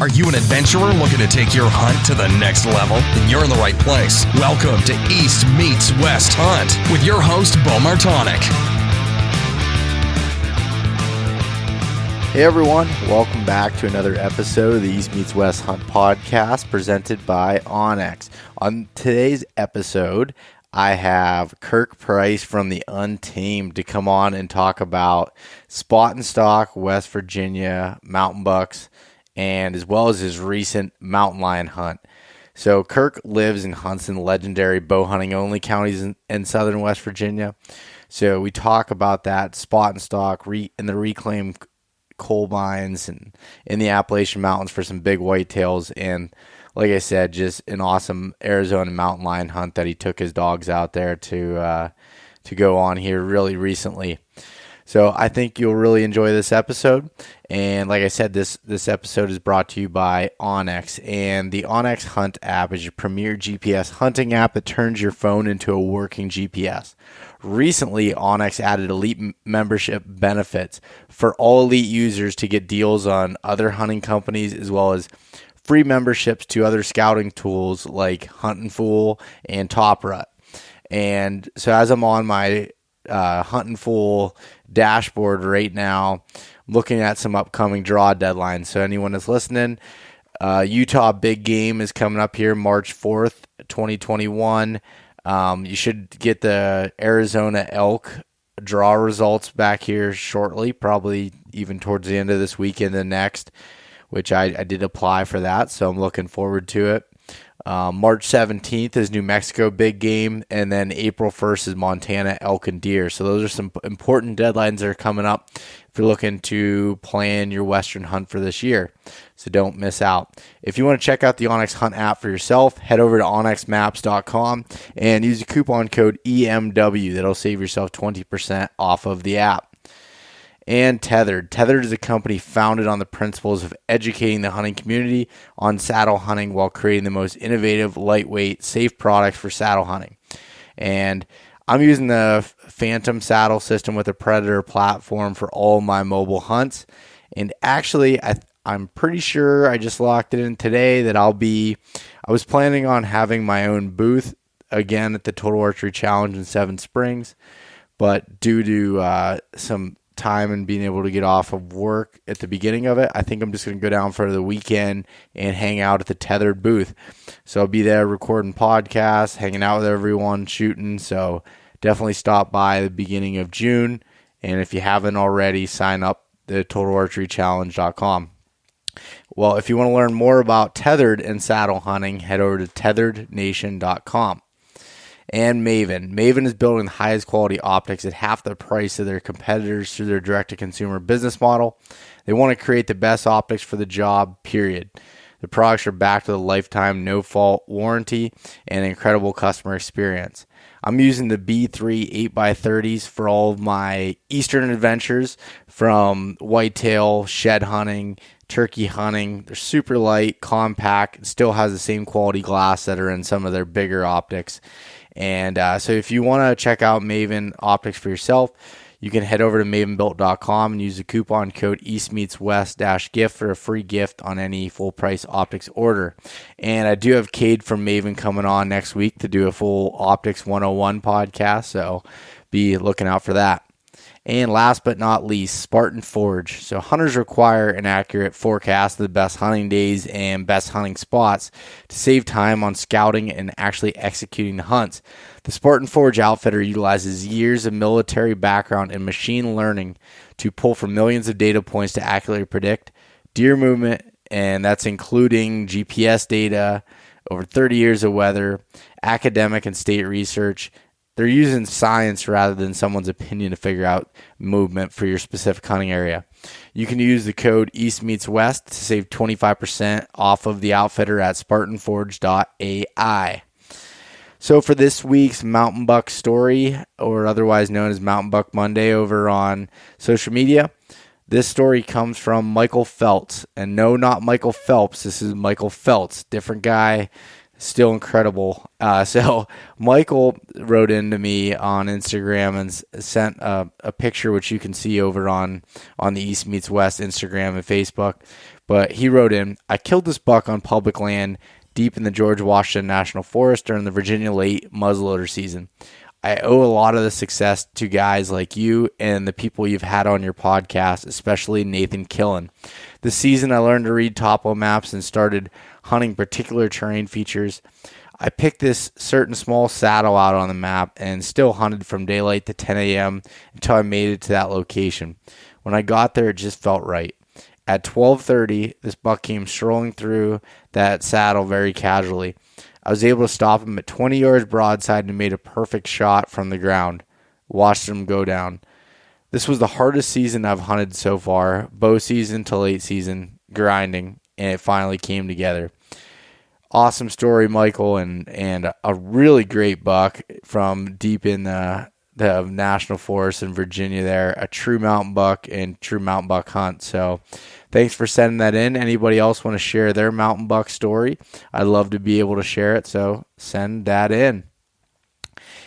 Are you an adventurer looking to take your hunt to the next level? Then you're in the right place. Welcome to East Meets West Hunt with your host, Beau Martonik. Hey everyone, welcome back to another episode of the East Meets West Hunt podcast presented by Onyx. On today's episode, I have Kirk Price from the Untamed to come on and talk about spot and stalk, West Virginia, mountain bucks, and as well as his recent mountain lion hunt. So Kirk lives and hunts in legendary bow hunting only counties in southern West Virginia. So we talk about that spot and stalk in the reclaimed coal mines and in the Appalachian Mountains for some big whitetails, and like I said, just an awesome Arizona mountain lion hunt that he took his dogs out there to go on here really recently. So I think you'll really enjoy this episode. And like I said, this episode is brought to you by Onyx. And the Onyx Hunt app is your premier GPS hunting app that turns your phone into a working GPS. Recently, Onyx added elite membership benefits for all elite users to get deals on other hunting companies, as well as free memberships to other scouting tools like Huntin' Fool and Top Rut. And so as I'm on my Huntin' Fool dashboard right now, I'm looking at some upcoming draw deadlines. So anyone that's listening, Utah Big Game is coming up here March 4th, 2021. You should get the Arizona elk draw results back here shortly, probably even towards the end of this weekend and next, which I did apply for that, so I'm looking forward to it. March 17th is New Mexico Big Game, and then April 1st is Montana elk and deer. So those are some important deadlines that are coming up if you're looking to plan your Western hunt for this year. So don't miss out. If you want to check out the Onyx Hunt app for yourself, head over to onyxmaps.com and use the coupon code EMW. That'll save yourself 20% off of the app. And Tethered. Tethered is a company founded on the principles of educating the hunting community on saddle hunting while creating the most innovative, lightweight, safe products for saddle hunting. And I'm using the Phantom saddle system with a Predator platform for all my mobile hunts. And actually, I'm pretty sure I just locked it in today that I was planning on having my own booth again at the Total Archery Challenge in Seven Springs. But due to some time and being able to get off of work at the beginning of it, I think I'm just going to go down for the weekend and hang out at the Tethered booth. So I'll be there recording podcasts, hanging out with everyone, shooting. So definitely stop by the beginning of June. And if you haven't already, sign up at totalarcherychallenge.com. Well, if you want to learn more about Tethered and saddle hunting, head over to tetherednation.com. And Maven. Maven is building the highest quality optics at half the price of their competitors through their direct-to-consumer business model. They want to create the best optics for the job, period. The products are backed with a lifetime no-fault warranty and incredible customer experience. I'm using the B3 8x30s for all of my eastern adventures, from whitetail, shed hunting, turkey hunting. They're super light, compact. It still has the same quality glass that are in some of their bigger optics. And so if you want to check out Maven Optics for yourself, you can head over to mavenbuilt.com and use the coupon code eastmeetswest-gift for a free gift on any full price optics order. And I do have Cade from Maven coming on next week to do a full Optics 101 podcast, so be looking out for that. And last but not least, Spartan Forge. So hunters require an accurate forecast of the best hunting days and best hunting spots to save time on scouting and actually executing the hunts. The Spartan Forge outfitter utilizes years of military background and machine learning to pull from millions of data points to accurately predict deer movement, and that's including GPS data, over 30 years of weather, academic and state research. They're using science rather than someone's opinion to figure out movement for your specific hunting area. You can use the code EastMeetsWest to save 25% off of the outfitter at spartanforge.ai. So for this week's Mountain Buck story, or otherwise known as Mountain Buck Monday over on social media, this story comes from Michael Phelps. And no, not Michael Phelps. This is Michael Phelps, different guy. still incredible. So Michael wrote into me on Instagram and sent a picture, which you can see over on the East Meets West Instagram and Facebook. But he wrote in, I killed this buck on public land deep in the George Washington National Forest during the Virginia late muzzleloader season. I owe a lot of the success to guys like you and the people you've had on your podcast, especially Nathan Killen. This season, I learned to read topo maps and started hunting particular terrain features. I picked this certain small saddle out on the map and still hunted from daylight to 10 a.m. until I made it to that location. When I got there, it just felt right. At 12:30, this buck came strolling through that saddle very casually. I was able to stop him at 20 yards broadside and made a perfect shot from the ground. Watched him go down. This was the hardest season I've hunted so far, bow season to late season, grinding, and it finally came together. Awesome story, Michael, and a really great buck from deep in the National Forest in Virginia there, a true mountain buck and true mountain buck hunt. So thanks for sending that in. Anybody else want to share their mountain buck story? I'd love to be able to share it, so send that in.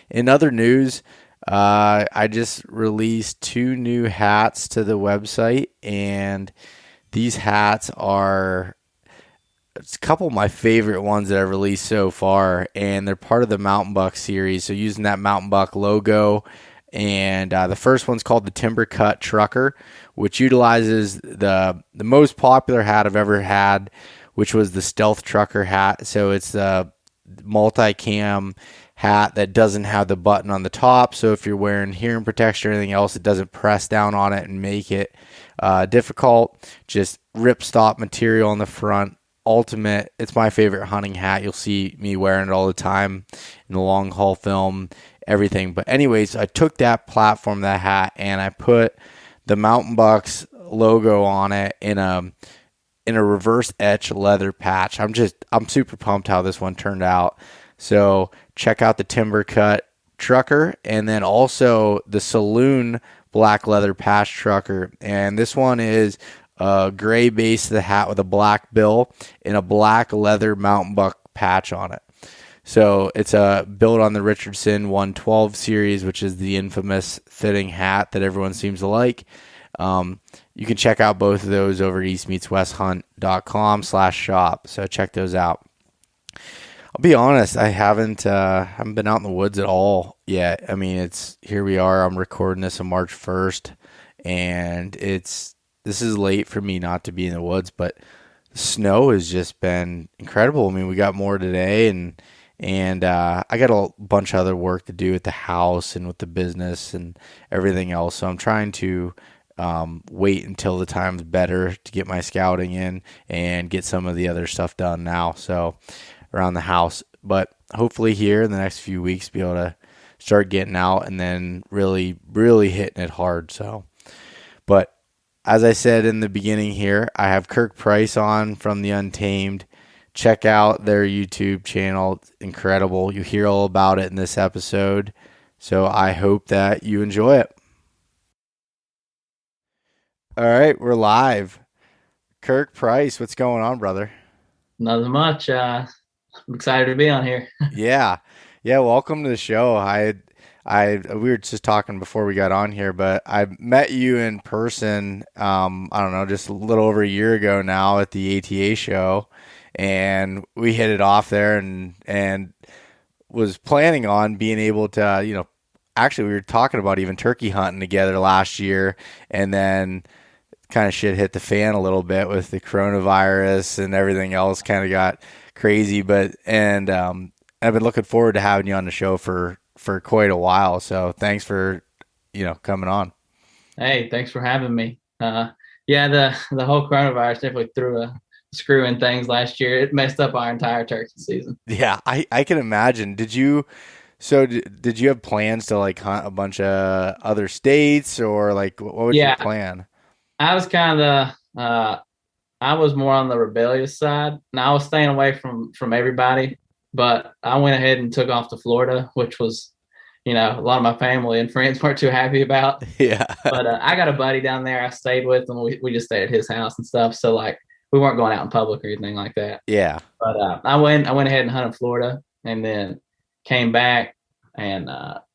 In other news, I just released 2 new hats to the website, and these hats are a couple of my favorite ones that I've released so far, and they're part of the Mountain Buck series, so using that Mountain Buck logo. And the first one's called the Timber Cut Trucker, which utilizes the most popular hat I've ever had, which was the Stealth Trucker hat. So it's the multi-cam hat that doesn't have the button on the top, so if you're wearing hearing protection or anything else, it doesn't press down on it and make it difficult. Just ripstop material on the front. Ultimate. It's my favorite hunting hat. You'll see me wearing it all the time in the long haul film, everything. But anyways, I took that platform, that hat, and I put the Mountain Bucks logo on it in a reverse etch leather patch. I'm super pumped how this one turned out. So check out the Timber Cut Trucker, and then also the Saloon black leather patch trucker. And this one is a gray base of the hat with a black bill and a black leather mountain buck patch on it. So it's built on the Richardson 112 series, which is the infamous fitting hat that everyone seems to like. You can check out both of those over at eastmeetswesthunt.com/shop. So check those out. I'll be honest, I haven't been out in the woods at all yet. I mean, here we are. I'm recording this on March 1st, and this is late for me not to be in the woods, but the snow has just been incredible. I mean, we got more today, and I got a bunch of other work to do at the house and with the business and everything else. So I'm trying to wait until the time's better to get my scouting in and get some of the other stuff done now. So around the house, but hopefully here in the next few weeks be able to start getting out and then really, really hitting it hard. So, but as I said in the beginning here, I have Kirk Price on from the Untamed. Check out their YouTube channel. It's incredible. You hear all about it in this episode. So I hope that you enjoy it. All right, we're live. Kirk Price, what's going on, brother? Nothing much. I'm excited to be on here. Yeah, welcome to the show. We were just talking before we got on here, but I met you in person, I don't know, just a little over a year ago now at the ATA show, and we hit it off there and was planning on being able to, actually we were talking about even turkey hunting together last year, and then kind of shit hit the fan a little bit with the coronavirus and everything else kind of got crazy, and I've been looking forward to having you on the show for quite a while. So thanks for coming on. Hey, thanks for having me. The whole coronavirus definitely threw a screw in things last year. It messed up our entire turkey season. Yeah, I can imagine. Did you have plans to hunt a bunch of other states, or what was your plan? I was kind of I was more on the rebellious side, and I was staying away from everybody. But I went ahead and took off to Florida, which was, a lot of my family and friends weren't too happy about. Yeah. But I got a buddy down there I stayed with, and we just stayed at his house and stuff. So we we weren't going out in public or anything like that. Yeah. But I went ahead and hunted Florida, and then came back, and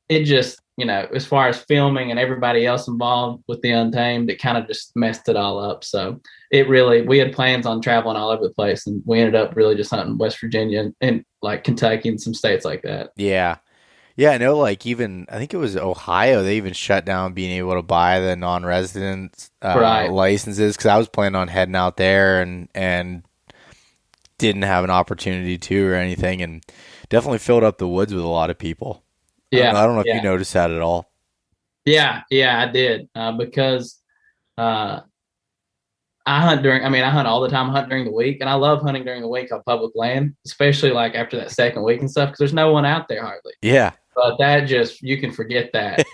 it just, as far as filming and everybody else involved with the Untamed, it kind of just messed it all up. So we had plans on traveling all over the place, and we ended up really just hunting West Virginia and like Kentucky and some states like that. Yeah. Yeah, I know, like, even, I think it was Ohio, they even shut down being able to buy the non-resident licenses, because I was planning on heading out there and didn't have an opportunity to or anything, and definitely filled up the woods with a lot of people. Yeah. I don't know if you noticed that at all. Yeah, I did, because I hunt all the time. I hunt during the week, and I love hunting during the week on public land, especially like after that second week and stuff, because there's no one out there hardly. Yeah. But you can forget that.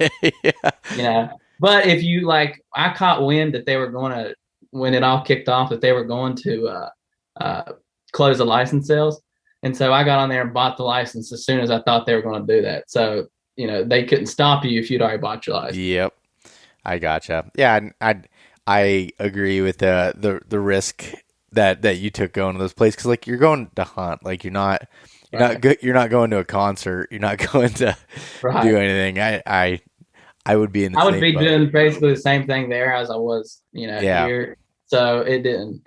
Yeah. But if you I caught wind that they were going to, when it all kicked off, that they were going to close the license sales. And so I got on there and bought the license as soon as I thought they were going to do that. So, they couldn't stop you if you'd already bought your license. Yep. I gotcha. Yeah. I agree with the risk that you took going to those places. 'Cause like, you're going to hunt, like you're not going to a concert. You're not going to do anything. I would be in the I would same be boat. doing basically the same thing there as I was, here. So it didn't,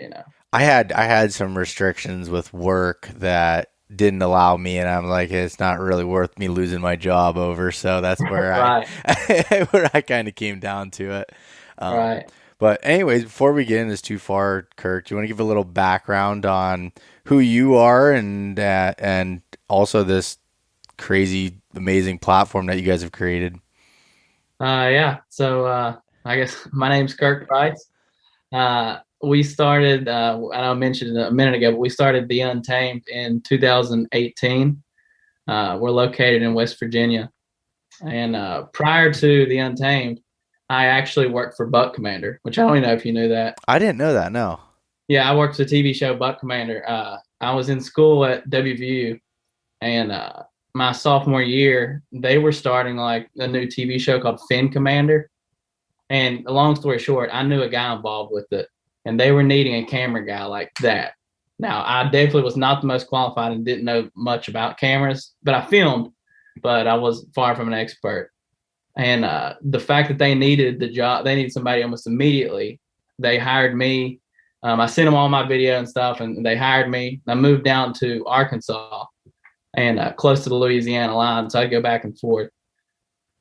I had some restrictions with work that didn't allow me, and I'm like, it's not really worth me losing my job over. So that's where I kind of came down to it. Right. But anyways, before we get into this too far, Kirk, do you want to give a little background on who you are and also this crazy, amazing platform that you guys have created? Yeah. So I guess my name's Kirk Price. We started, I mentioned it a minute ago, but we started the Untamed in 2018. We're located in West Virginia. And prior to the Untamed, I actually worked for Buck Commander, which I don't even know if you knew that. I didn't know that, no. Yeah, I worked for the TV show Buck Commander. I was in school at WVU, and my sophomore year, they were starting like a new TV show called Fin Commander. And long story short, I knew a guy involved with it, and they were needing a camera guy like that. Now, I definitely was not the most qualified and didn't know much about cameras, but I filmed, but I was far from an expert. And the fact that they needed the job, they needed somebody almost immediately. They hired me. I sent them all my video and stuff, and they hired me. I moved down to Arkansas and close to the Louisiana line, so I'd go back and forth.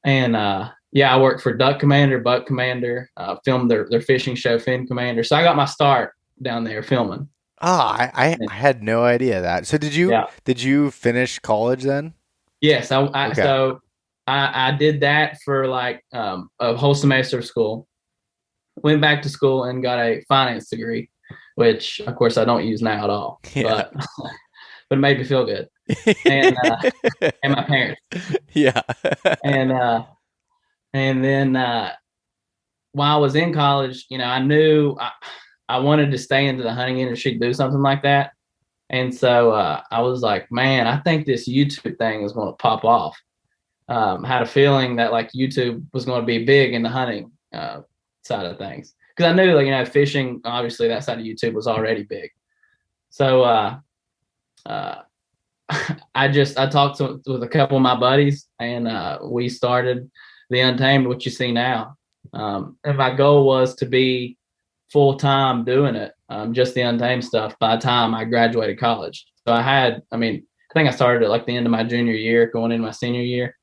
And I worked for Duck Commander, Buck Commander, filmed their fishing show, Fin Commander. So I got my start down there filming. I had no idea that. So did you finish college then? Yes. So I did that for like a whole semester of school. Went back to school and got a finance degree, which of course I don't use now at all. Yeah. But it made me feel good. And and my parents. Yeah. And then while I was in college, I knew I wanted to stay into the hunting industry, do something like that. And so I was like, man, I think this YouTube thing is going to pop off. Had a feeling that like YouTube was going to be big in the hunting side of things, because I knew fishing, obviously that side of YouTube was already big. So I talked with a couple of my buddies, and we started the Untamed, what you see now. And my goal was to be full time doing it, just the Untamed stuff, by the time I graduated college. So I think I started at like the end of my junior year, going into my senior year.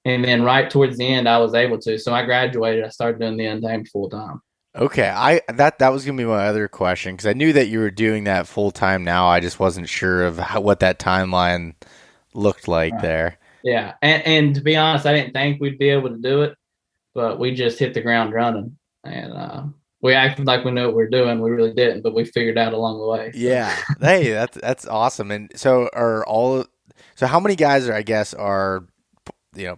And then right towards the end, I was able to. So I graduated. I started doing the Untamed full time. Okay, that was gonna be my other question, because I knew that you were doing that full time now. I just wasn't sure of what that timeline looked like there. Yeah, and to be honest, I didn't think we'd be able to do it, but we just hit the ground running, and we acted like we knew what we were doing. We really didn't, but we figured out along the way. So. Yeah, hey, that's awesome. And so how many guys are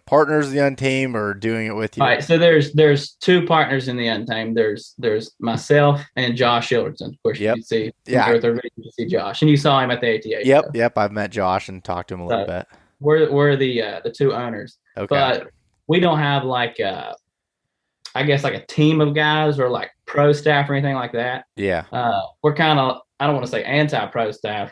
partners of the Untamed or doing it with you? All right, so there's two partners in the Untamed. There's myself and Josh Ilderton. Of course, you can see. Yeah, you see Josh, and you saw him at the ATA. Yep. I've met Josh and talked to him a little bit. We're the two owners. Okay, but we don't have like a team of guys or like pro staff or anything like that. Yeah, we're kind of I don't want to say anti-pro staff,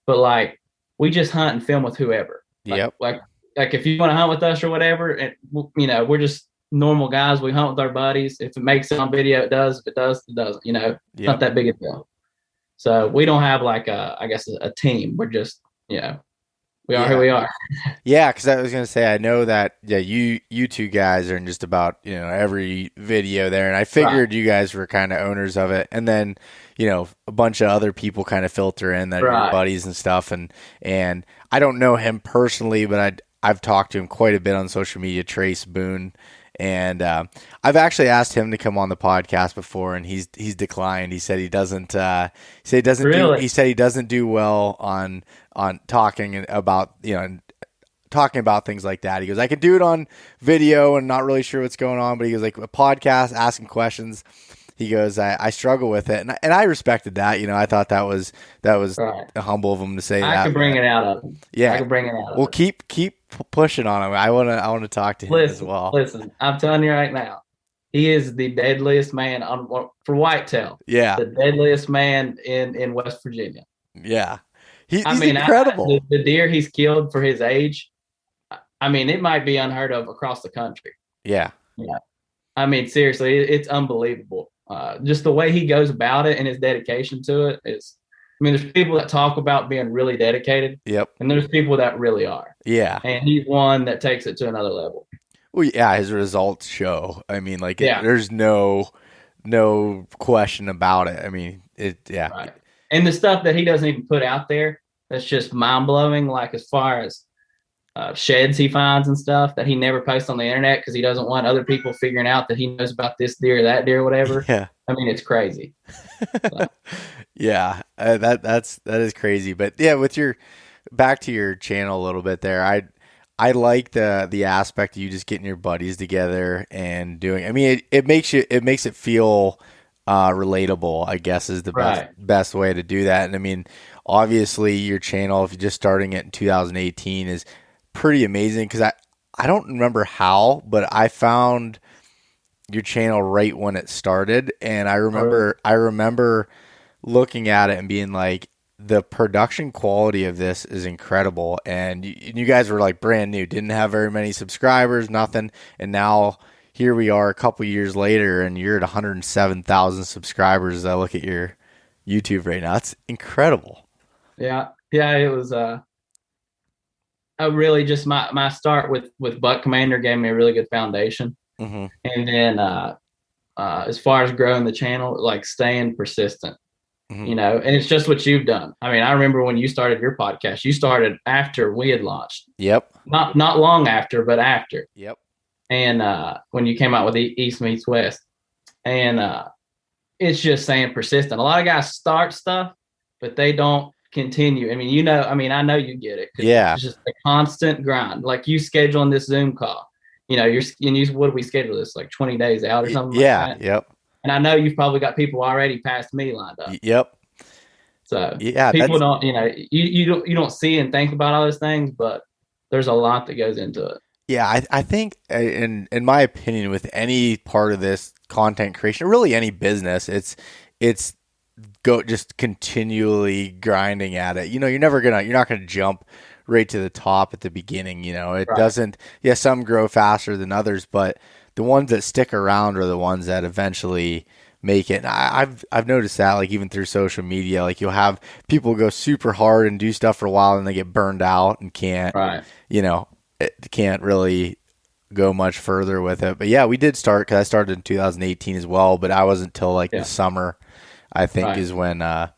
but like we just hunt and film with whoever. Yep. Like if you want to hunt with us or whatever, and you know, we're just normal guys. We hunt with our buddies. If it makes it on video, it does. If it does, it doesn't. You know, it's not that big a deal. So we don't have like I guess a team. We're just, you know, we are who we are. Yeah, because I was gonna say I know that you two guys are in just about, you know, every video there, and I figured you guys were kind of owners of it, and then, you know, a bunch of other people kind of filter in that are your buddies and stuff, and I don't know him personally, but I've talked to him quite a bit on social media, Trace Boone. And I've actually asked him to come on the podcast before, and he's declined. He said he doesn't. He said he doesn't do well on talking about, you know, talking about things like that. He goes, I could do it on video and not really sure what's going on, but he goes, like, a podcast, asking questions. He goes, I struggle with it, and I respected that. You know, I thought that was humble of him to say that. I can bring it out of him. Yeah, I can bring it out. Well, keep pushing on him. I want to talk to him as well. Listen, I'm telling you right now, he is the deadliest man for whitetail. Yeah, the deadliest man in West Virginia. Yeah, he's incredible. The deer he's killed for his age, I mean, it might be unheard of across the country. Yeah. I mean, seriously, it's unbelievable. Just the way he goes about it and his dedication to it is, I mean, there's people that talk about being really dedicated. Yep. And there's people that really are. Yeah. And he's one that takes it to another level. Well, yeah, his results show. I mean, like, there's no question about it. I mean, Right. And the stuff that he doesn't even put out there, that's just mind blowing. Like, as far as sheds he finds and stuff that he never posts on the internet because he doesn't want other people figuring out that he knows about this deer or that deer or whatever. Yeah. I mean, it's crazy. So. Yeah, that is crazy. But yeah, with your back to your channel a little bit there, I like the aspect of you just getting your buddies together and doing. I mean, it makes it feel relatable, I guess, is the best way to do that. And I mean, obviously, your channel, if you're just starting it in 2018, is pretty amazing because I don't remember how, but I found your channel right when it started, and I remember looking at it and being like, the production quality of this is incredible, and you guys were like brand new, didn't have very many subscribers, nothing, and now here we are a couple years later, and you're at 107,000 subscribers. As I look at your YouTube right now, it's incredible. Yeah, it was really just my start with Buck Commander gave me a really good foundation. Mm-hmm. And then as far as growing the channel, like staying persistent, mm-hmm. you know, and it's just what you've done. I mean, I remember when you started your podcast, you started after we had launched. Yep. Not long after, but after. Yep. And when you came out with East Meets West, and it's just staying persistent. A lot of guys start stuff, but they don't continue. I mean, you know, I know you get it. Yeah. It's just a constant grind. Like you scheduling this Zoom call. You know, what do we schedule this, like 20 days out or something? Yeah. Like that? Yep. And I know you've probably got people already past me lined up. Yep. So people don't, you know, you don't see and think about all those things, but there's a lot that goes into it. Yeah, I think in my opinion, with any part of this content creation, really any business, it's just continually grinding at it. You know, you're not gonna jump right to the top at the beginning. You know, it doesn't. Yeah, some grow faster than others, but the ones that stick around are the ones that eventually make it. And I've noticed that, like, even through social media, like, you'll have people go super hard and do stuff for a while and they get burned out and can't, you know, can't really go much further with it. But yeah, we did start, because I started in 2018 as well, but I wasn't until like the summer, I think, is when I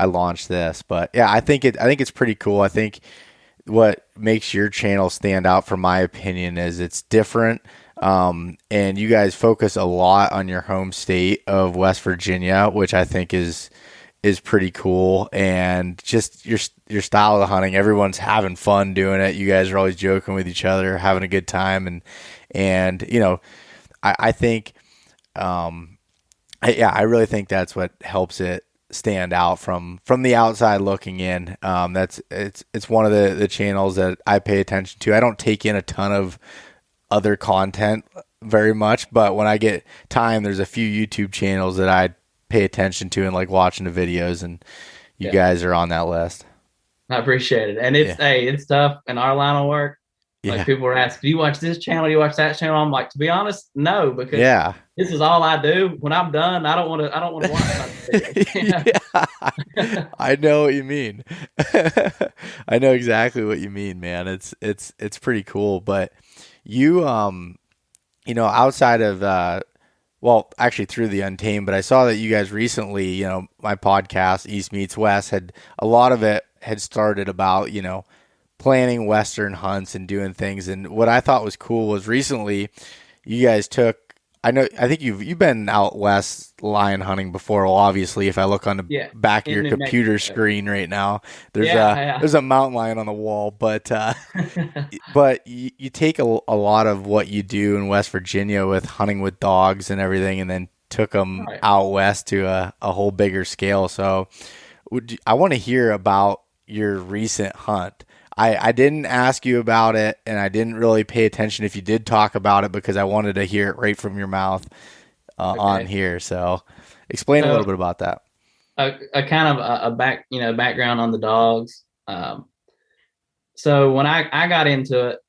launched this. But yeah, I think it's pretty cool. I think what makes your channel stand out, from my opinion, is it's different. And you guys focus a lot on your home state of West Virginia, which I think is pretty cool. And just your style of hunting, everyone's having fun doing it. You guys are always joking with each other, having a good time. And, you know, I think, I really think that's what helps it stand out from the outside looking in. It's one of the channels that I pay attention to. I don't take in a ton of other content very much, but when I get time, there's a few YouTube channels that I pay attention to and like watching the videos, and you guys are on that list. I appreciate it. And it's tough in our line of work. Like people were asking, do you watch this channel? Do you watch that channel? I'm like, to be honest, no, because this is all I do. When I'm done, I don't want to watch something. I know what you mean. I know exactly what you mean, man. It's pretty cool. But you, outside of, actually through the Untamed, but I saw that you guys recently, my podcast, East Meets West, had a lot of it had started about, planning Western hunts and doing things. And what I thought was cool was recently you guys I think you've been out west lion hunting before. Well, obviously, if I look on the back of your computer screen right now, there's a mountain lion on the wall. But but you take a lot of what you do in West Virginia with hunting with dogs and everything, and then took them out west to a whole bigger scale. So I want to hear about your recent hunt. I didn't ask you about it, and I didn't really pay attention if you did talk about it because I wanted to hear it right from your mouth on here. So explain a little bit about that. A kind of a background on the dogs. So when I got into it,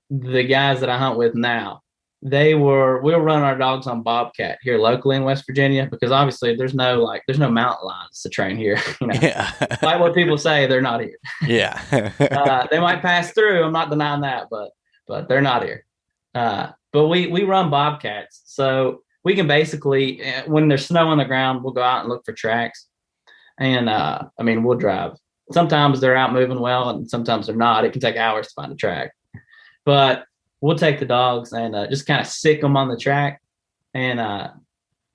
the guys that I hunt with now, we were running our dogs on Bobcat here locally in West Virginia, because obviously there's no mountain lions to train here. Like what people say, they're not here. They might pass through. I'm not denying that, but they're not here. But we run Bobcats, so we can basically, when there's snow on the ground, we'll go out and look for tracks. And we'll drive. Sometimes they're out moving well, and sometimes they're not. It can take hours to find a track, but we'll take the dogs and just kind of sick them on the track, and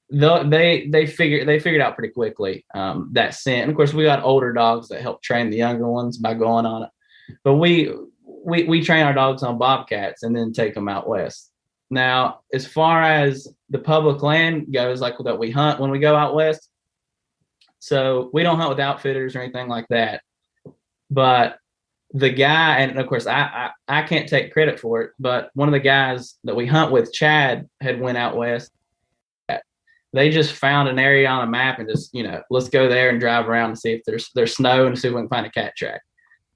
they figured out pretty quickly that scent. And of course, we got older dogs that help train the younger ones by going on it. But we train our dogs on Bobcats and then take them out west. Now, as far as the public land goes, like that we hunt when we go out west, so we don't hunt with outfitters or anything like that. But the guy, and of course I can't take credit for it, but one of the guys that we hunt with, Chad, had went out west. They just found an area on a map and just, let's go there and drive around and see if there's snow and see if we can find a cat track.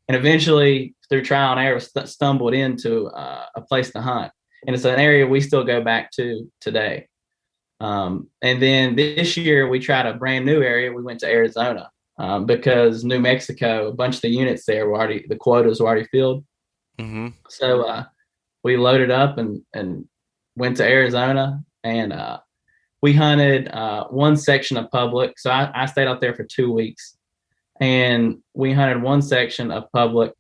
And eventually, through trial and error, stumbled into a place to hunt. And it's an area we still go back to today. And then this year we tried a brand new area. We went to Arizona. Because New Mexico, a bunch of the units there the quotas were already filled. Mm-hmm. So we loaded up and went to Arizona, and we hunted one section of public. So I stayed out there for 2 weeks, and we hunted one section of public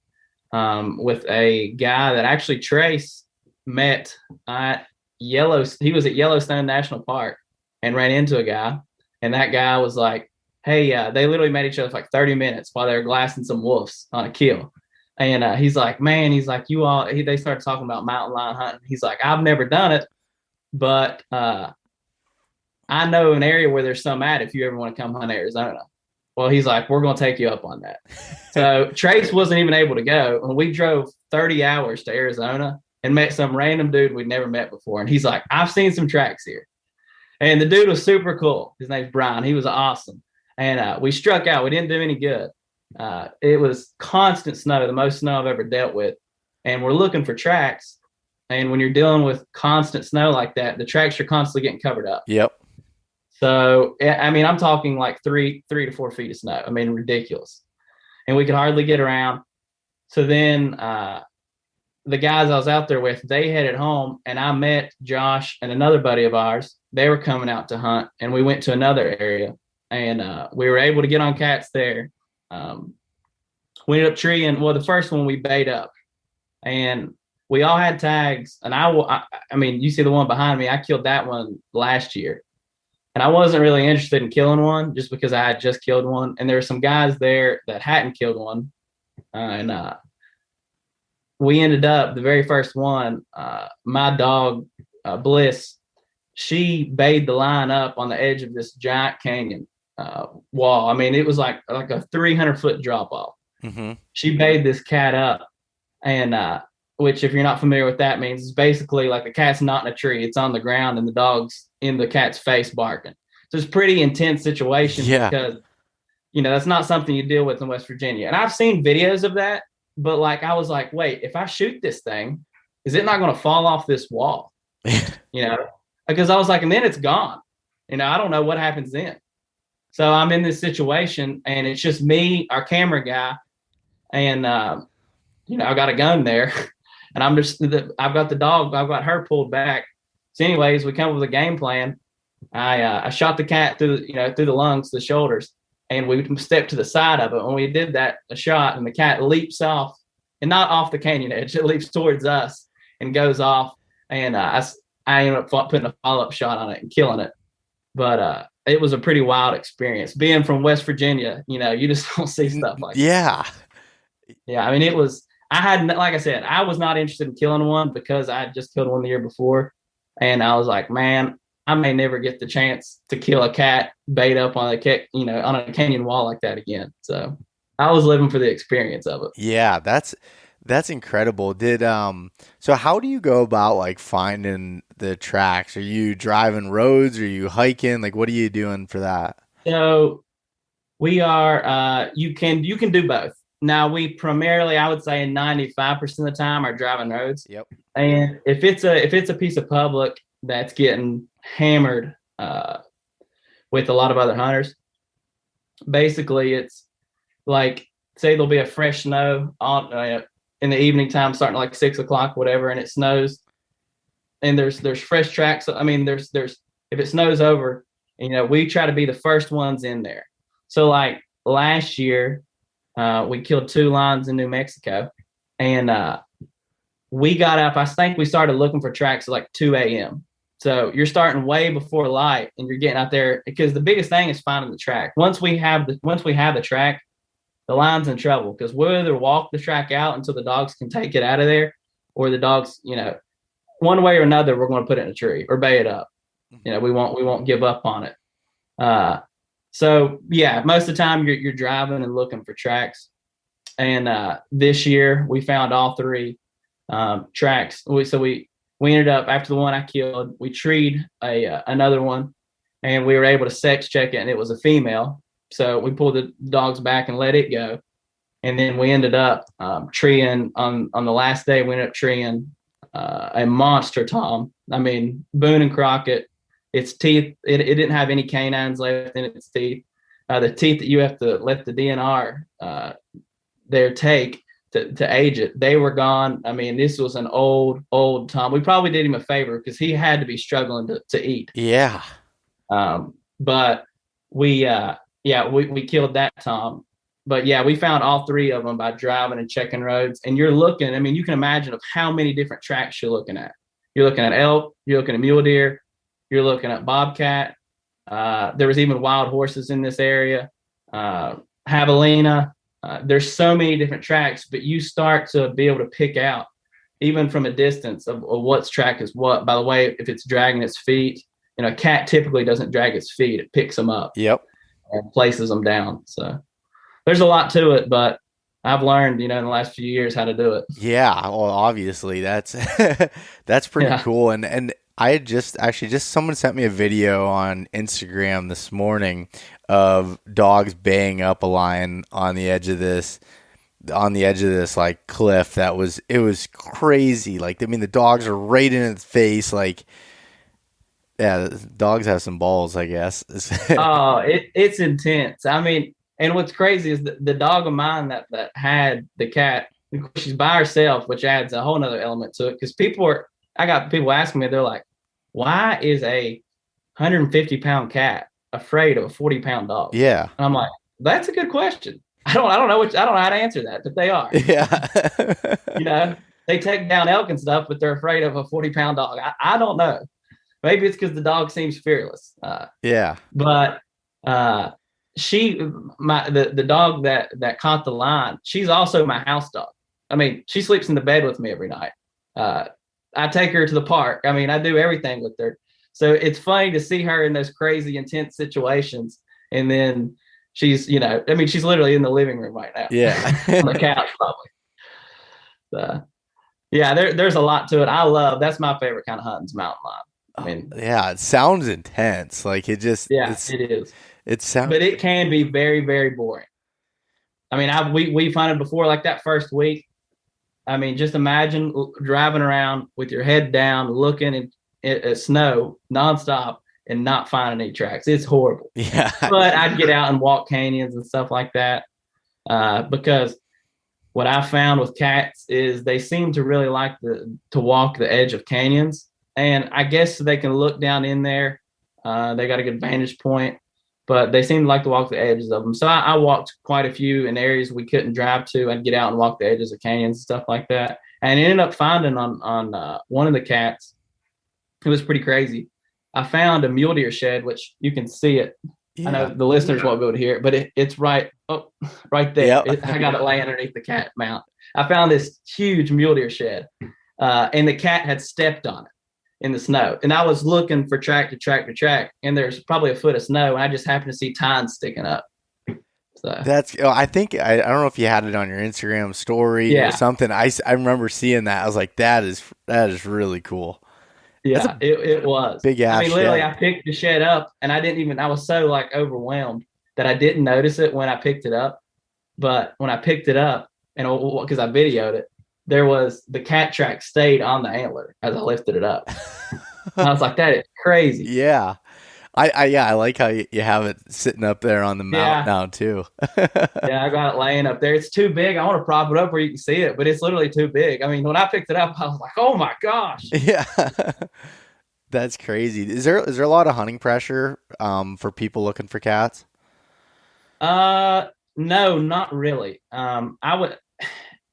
with a guy that actually Trace met at he was at Yellowstone National Park and ran into a guy, and that guy was like, hey, they literally met each other for like 30 minutes while they were glassing some wolves on a kill. And he's like, man, they started talking about mountain lion hunting. He's like, I've never done it, but I know an area where there's some at if you ever want to come hunt Arizona. Well, he's like, we're going to take you up on that. So Trace wasn't even able to go. And we drove 30 hours to Arizona and met some random dude we'd never met before. And he's like, I've seen some tracks here. And the dude was super cool. His name's Brian. He was awesome. And we struck out. We didn't do any good. It was constant snow, the most snow I've ever dealt with. And we're looking for tracks. And when you're dealing with constant snow like that, the tracks are constantly getting covered up. Yep. So, I'm talking like 3 to 4 feet of snow. Ridiculous. And we could hardly get around. So then the guys I was out there with, they headed home, and I met Josh and another buddy of ours. They were coming out to hunt, and we went to another area. And we were able to get on cats there. We ended up treeing. Well, the first one we bait up, and we all had tags. And you see the one behind me. I killed that one last year, and I wasn't really interested in killing one just because I had just killed one. And there were some guys there that hadn't killed one, and we ended up the very first one. My dog Bliss, she bayed the line up on the edge of this giant canyon wall. It was like a 300-foot drop off. Mm-hmm. She bayed this cat up, and which, if you're not familiar with that, means it's basically like the cat's not in a tree, it's on the ground, and the dog's in the cat's face barking. So it's a pretty intense situation because that's not something you deal with in West Virginia. And I've seen videos of that, but like, I was like, wait, if I shoot this thing, is it not going to fall off this wall? Because I was like, and then it's gone. I don't know what happens then. So I'm in this situation, and it's just me, our camera guy, and I got a gun there, and I've got the dog, I've got her pulled back. So, anyways, we come up with a game plan. I shot the cat through the lungs, the shoulders, and we stepped to the side of it. When we did that, a shot, and the cat leaps off, and not off the canyon edge, it leaps towards us and goes off. And I ended up putting a follow-up shot on it and killing it. But it was a pretty wild experience. Being from West Virginia, you just don't see stuff like that. Yeah. I mean, like I said, I was not interested in killing one because I had just killed one the year before. And I was like, man, I may never get the chance to kill a cat bait up on on a canyon wall like that again. So I was living for the experience of it. Yeah, that's incredible. So how do you go about like finding the tracks? Are you driving roads? Are you hiking? Like, what are you doing for that? So we are, you can do both. Now, we primarily, I would say 95% of the time, are driving roads. Yep. And if it's a piece of public that's getting hammered with a lot of other hunters, basically it's like, say there'll be a fresh snow on in the evening time, starting like 6 o'clock, whatever, and it snows, and there's fresh tracks. I mean, there's if it snows over, we try to be the first ones in there. So like last year, we killed 2 lions in New Mexico, and we got up. I think we started looking for tracks at like 2 a.m. So you're starting way before light, and you're getting out there, because the biggest thing is finding the track. Once we have the track, the line's in trouble, because we'll either walk the track out until the dogs can take it out of there, or the dogs, one way or another, we're going to put it in a tree or bay it up. We won't give up on it. So yeah, most of the time you're driving and looking for tracks. And this year we found all 3 tracks. We ended up, after the one I killed, we treed another one, and we were able to sex check it, and it was a female. So we pulled the dogs back and let it go. And then we ended up treeing on the last day. We ended up treeing a monster tom. I mean, Boone and Crockett. Its teeth, it didn't have any canines left in its teeth. The teeth that you have to let the DNR there take to age it, they were gone. I mean, this was an old tom. We probably did him a favor because he had to be struggling to eat. Yeah. But we killed that tom. But yeah, we found all 3 of them by driving and checking roads. And you're looking, I mean, you can imagine of how many different tracks you're looking at. You're looking at elk, you're looking at mule deer, you're looking at bobcat. There was even wild horses in this area, javelina. There's so many different tracks, but you start to be able to pick out, even from a distance, of what's track is what. By the way, if it's dragging its feet, a cat typically doesn't drag its feet. It picks them up. Yep. And places them down. So there's a lot to it, but I've learned, in the last few years how to do it. Yeah. Well, obviously that's pretty cool. And I had just someone sent me a video on Instagram this morning of dogs baying up a lion on the edge of this like cliff. It was crazy. Like, I mean, the dogs are right in its face. Like, yeah, dogs have some balls, I guess. Oh, it's intense. I mean, and what's crazy is the dog of mine that had the cat, she's by herself, which adds a whole nother element to it. Because I got people asking me, they're like, why is a 150-pound cat afraid of a 40-pound dog? Yeah. And I'm like, that's a good question. I don't know how to answer that, but they are. Yeah. They take down elk and stuff, but they're afraid of a 40-pound dog. I don't know. Maybe it's because the dog seems fearless. Yeah. But the dog that caught the lion, she's also my house dog. I mean, she sleeps in the bed with me every night. I take her to the park. I mean, I do everything with her. So it's funny to see her in those crazy, intense situations. And then she's, she's literally in the living room right now. Yeah. On the couch, probably. Yeah, there's a lot to it. That's my favorite kind of hunting, is mountain lion. I mean, yeah, it sounds intense. Like, it just, it is. It sounds, but it can be very, very boring. I mean, we've hunted before, like that first week. I mean, just imagine driving around with your head down, looking at snow nonstop and not finding any tracks. It's horrible. yeah. But I'd get out and walk canyons and stuff like that, because what I found with cats is they seem to really like to walk the edge of canyons, and I guess they can look down in there. They got a good vantage point, but they seem to like to walk the edges of them. So I walked quite a few in areas we couldn't drive to. I'd get out and walk the edges of canyons and stuff like that, and ended up finding on one of the cats. It was pretty crazy. I found a mule deer shed, which you can see it. Yeah. I know the listeners won't be able to hear it, but it's right there. Yep. I got it laying underneath the cat mount. I found this huge mule deer shed, and the cat had stepped on it in the snow. And I was looking for track to track to track, and there's probably a foot of snow, and I just happened to see tines sticking up. So I think I don't know if you had it on your Instagram story or something. I remember seeing that. I was like, that is really cool. Yeah, it was big ass. I mean, literally, I picked the shed up, and I was so like overwhelmed that I didn't notice it when I picked it up. But when I picked it up, and because I videoed it, the cat track stayed on the antler as I lifted it up. And I was like, that is crazy. Yeah. I like how you have it sitting up there on the mount now too. Yeah, I got it laying up there. It's too big. I want to prop it up where you can see it, but it's literally too big. I mean, when I picked it up, I was like, "Oh my gosh!" Yeah, that's crazy. Is there a lot of hunting pressure for people looking for cats? No, not really.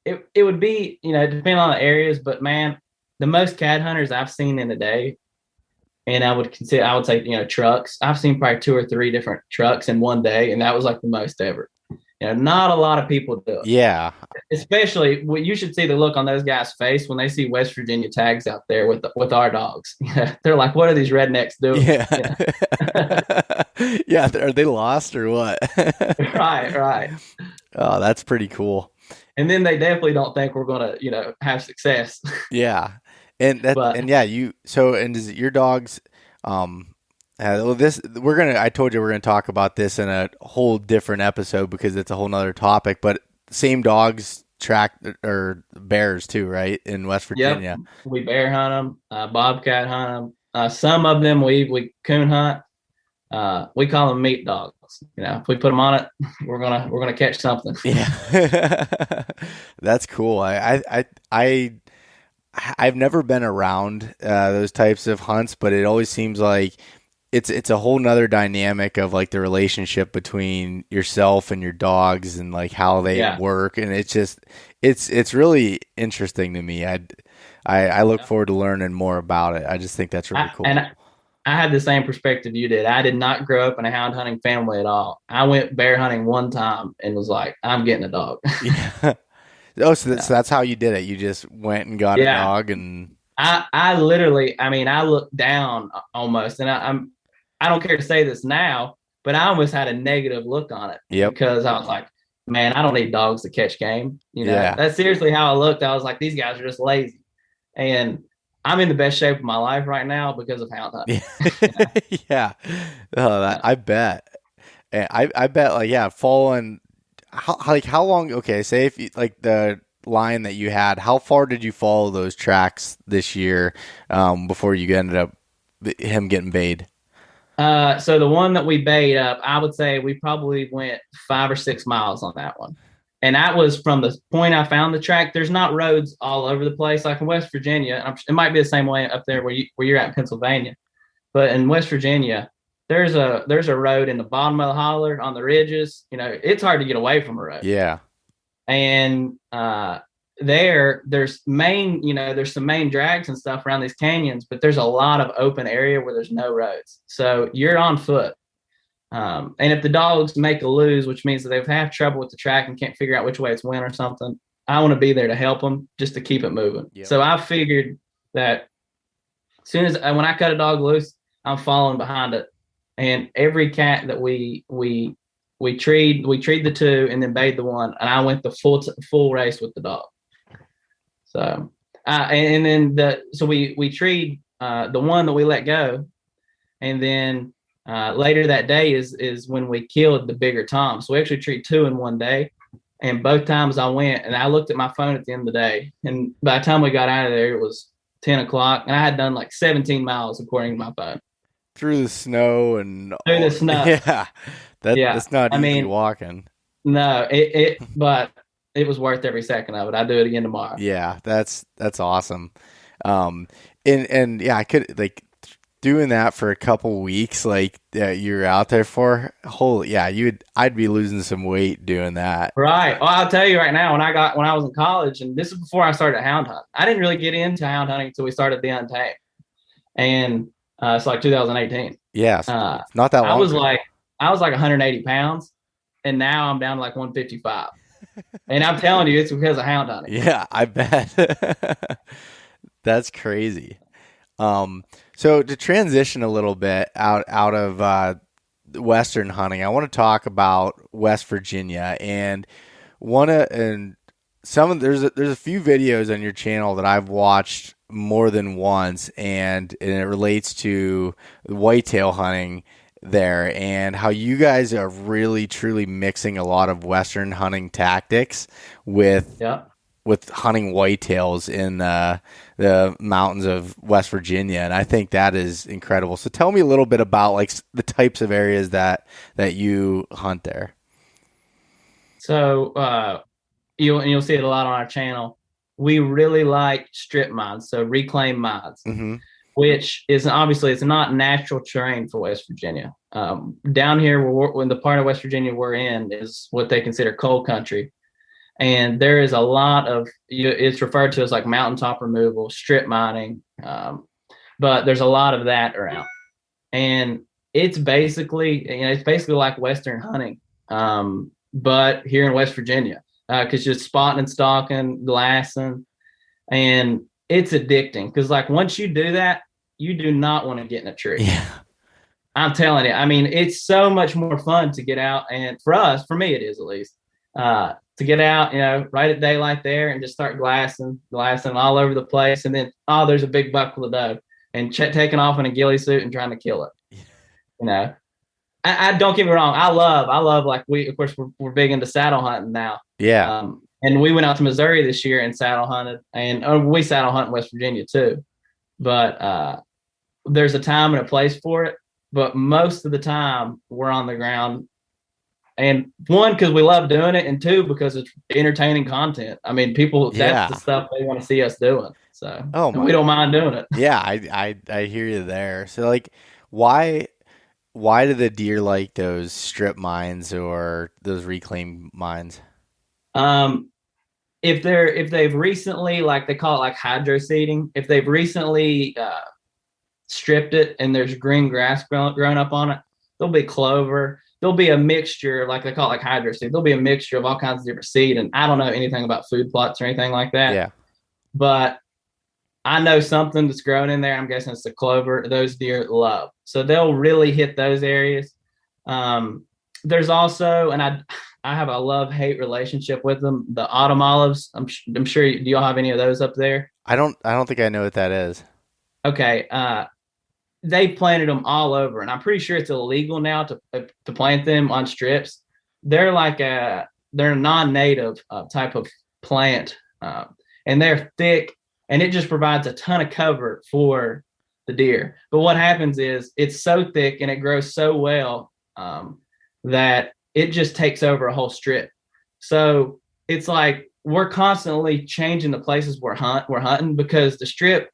It would be, depending on the areas, but man, the most cat hunters I've seen in a day. And I would say, trucks. I've seen probably 2 or 3 different trucks in one day, and that was like the most ever. Not a lot of people do it. Yeah. Especially, you should see the look on those guys' face when they see West Virginia tags out there with our dogs. They're like, "What are these rednecks doing?" Yeah. Yeah. Are they lost or what? Right. Oh, that's pretty cool. And then they definitely don't think we're gonna, have success. Yeah. And is it your dogs? I told you we're gonna talk about this in a whole different episode because it's a whole nother topic. But same dogs track or bears too, right? In West Virginia. Yep. We bear hunt them, bobcat hunt them. Some of them we coon hunt. We call them meat dogs. If we put them on it, we're gonna catch something. Yeah, that's cool. I've never been around those types of hunts, but it always seems like it's a whole nother dynamic of like the relationship between yourself and your dogs and like how they work, and it's really interesting to me. I look forward to learning more about it. I just think that's really cool. And I had the same perspective you did. I did not grow up in a hound hunting family at all. I went bear hunting one time and was like, I'm getting a dog. Yeah. Oh, so that's how you did it. You just went and got a dog, and I literally, I looked down almost, and I don't care to say this now, but I almost had a negative look on it. Yep. Because I was like, man, I don't need dogs to catch game. That's seriously how I looked. I was like, these guys are just lazy, and I'm in the best shape of my life right now because of hound hunting. Yeah. Oh, I bet. And I bet following how long, okay, say if you, like the line that you had, how far did you follow those tracks this year before you ended up him getting bayed? So the one that we bayed up, I would say we probably went 5 or 6 miles on that one. And that was from the point I found the track. There's not roads all over the place. Like in West Virginia, it might be the same way up there where you're at in Pennsylvania. But in West Virginia, there's a road in the bottom of the holler on the ridges. It's hard to get away from a road. Yeah. And there's some main drags and stuff around these canyons, but there's a lot of open area where there's no roads. So you're on foot. And if the dogs make a lose, which means that they've had trouble with the track and can't figure out which way it's went or something, I want to be there to help them just to keep it moving. Yep. So I figured that when I cut a dog loose, I'm following behind it. And every cat that we treed the 2 and then bayed the 1, and I went the full race with the dog. So we treed the 1 that we let go, and then later that day is when we killed the bigger tom. So we actually treated 2 in one day. And both times I went and I looked at my phone at the end of the day. And by the time we got out of there, it was 10 o'clock. And I had done like 17 miles according to my phone. Through the snow and Through the snow. Yeah. That's not easy walking. No, but it was worth every second of it. I'd do it again tomorrow. Yeah, that's awesome. And yeah, I could like doing that for a couple weeks, like you're out there for I'd be losing some weight doing that. Right. Well, I'll tell you right now, when I was in college, and this is before I started hound hunting, I didn't really get into hound hunting until we started the Untamed. And it's like 2018. Yeah. Not that long. I was like 180 pounds, and now I'm down to like 155. And I'm telling you, it's because of hound hunting. Yeah, I bet. That's crazy. So to transition a little bit out of Western hunting, I want to talk about West Virginia, and there's a few videos on your channel that I've watched more than once, and it relates to whitetail hunting there and how you guys are really truly mixing a lot of Western hunting tactics with hunting whitetails in the mountains of West Virginia. And I think that is incredible. So tell me a little bit about like the types of areas that you hunt there. So you'll see it a lot on our channel. We really like strip mines, so reclaimed mines, which is obviously it's not natural terrain for West Virginia. Down here, in the part of West Virginia we're in, is what they consider coal country. And there is a lot of, it's referred to as like mountaintop removal, strip mining. But there's a lot of that around. And it's basically like Western hunting, but here in West Virginia, because you're spotting and stalking, glassing, and it's addicting. Because like once you do that, you do not want to get in a tree. Yeah. I'm telling you, I mean, it's so much more fun to get out. And for me, it is at least. To get out, right at daylight there and just start glassing all over the place. And then, there's a big buckle of doe, and taking off in a ghillie suit and trying to kill it. I don't get me wrong. I love like we're big into saddle hunting now. Yeah. And we went out to Missouri this year and saddle hunted, and we saddle hunt in West Virginia too. But there's a time and a place for it. But most of the time we're on the ground. And 1, because we love doing it, and 2, because it's entertaining content. I mean, that's the stuff they want to see us doing. So we don't mind doing it. Yeah, I hear you there. So like, why do the deer like those strip mines or those reclaimed mines? If they've recently, like they call it like hydro seeding, if they've recently stripped it and there's green grass grown up on it, there'll be clover. There'll be a mixture, like they call it like hydro seed. There'll be a mixture of all kinds of different seed. And I don't know anything about food plots or anything like that. Yeah. But I know something that's grown in there. I'm guessing it's the clover those deer love. So they'll really hit those areas. There's also, and I have a love-hate relationship with them, the autumn olives. I'm sure, do y'all have any of those up there? I don't think I know what that is. Okay. They planted them all over, and I'm pretty sure it's illegal now to plant them on strips. They're like they're a non-native type of plant, and they're thick, and it just provides a ton of cover for the deer. But what happens is it's so thick and it grows so well that it just takes over a whole strip. So it's like we're constantly changing the places we're hunting, because the strip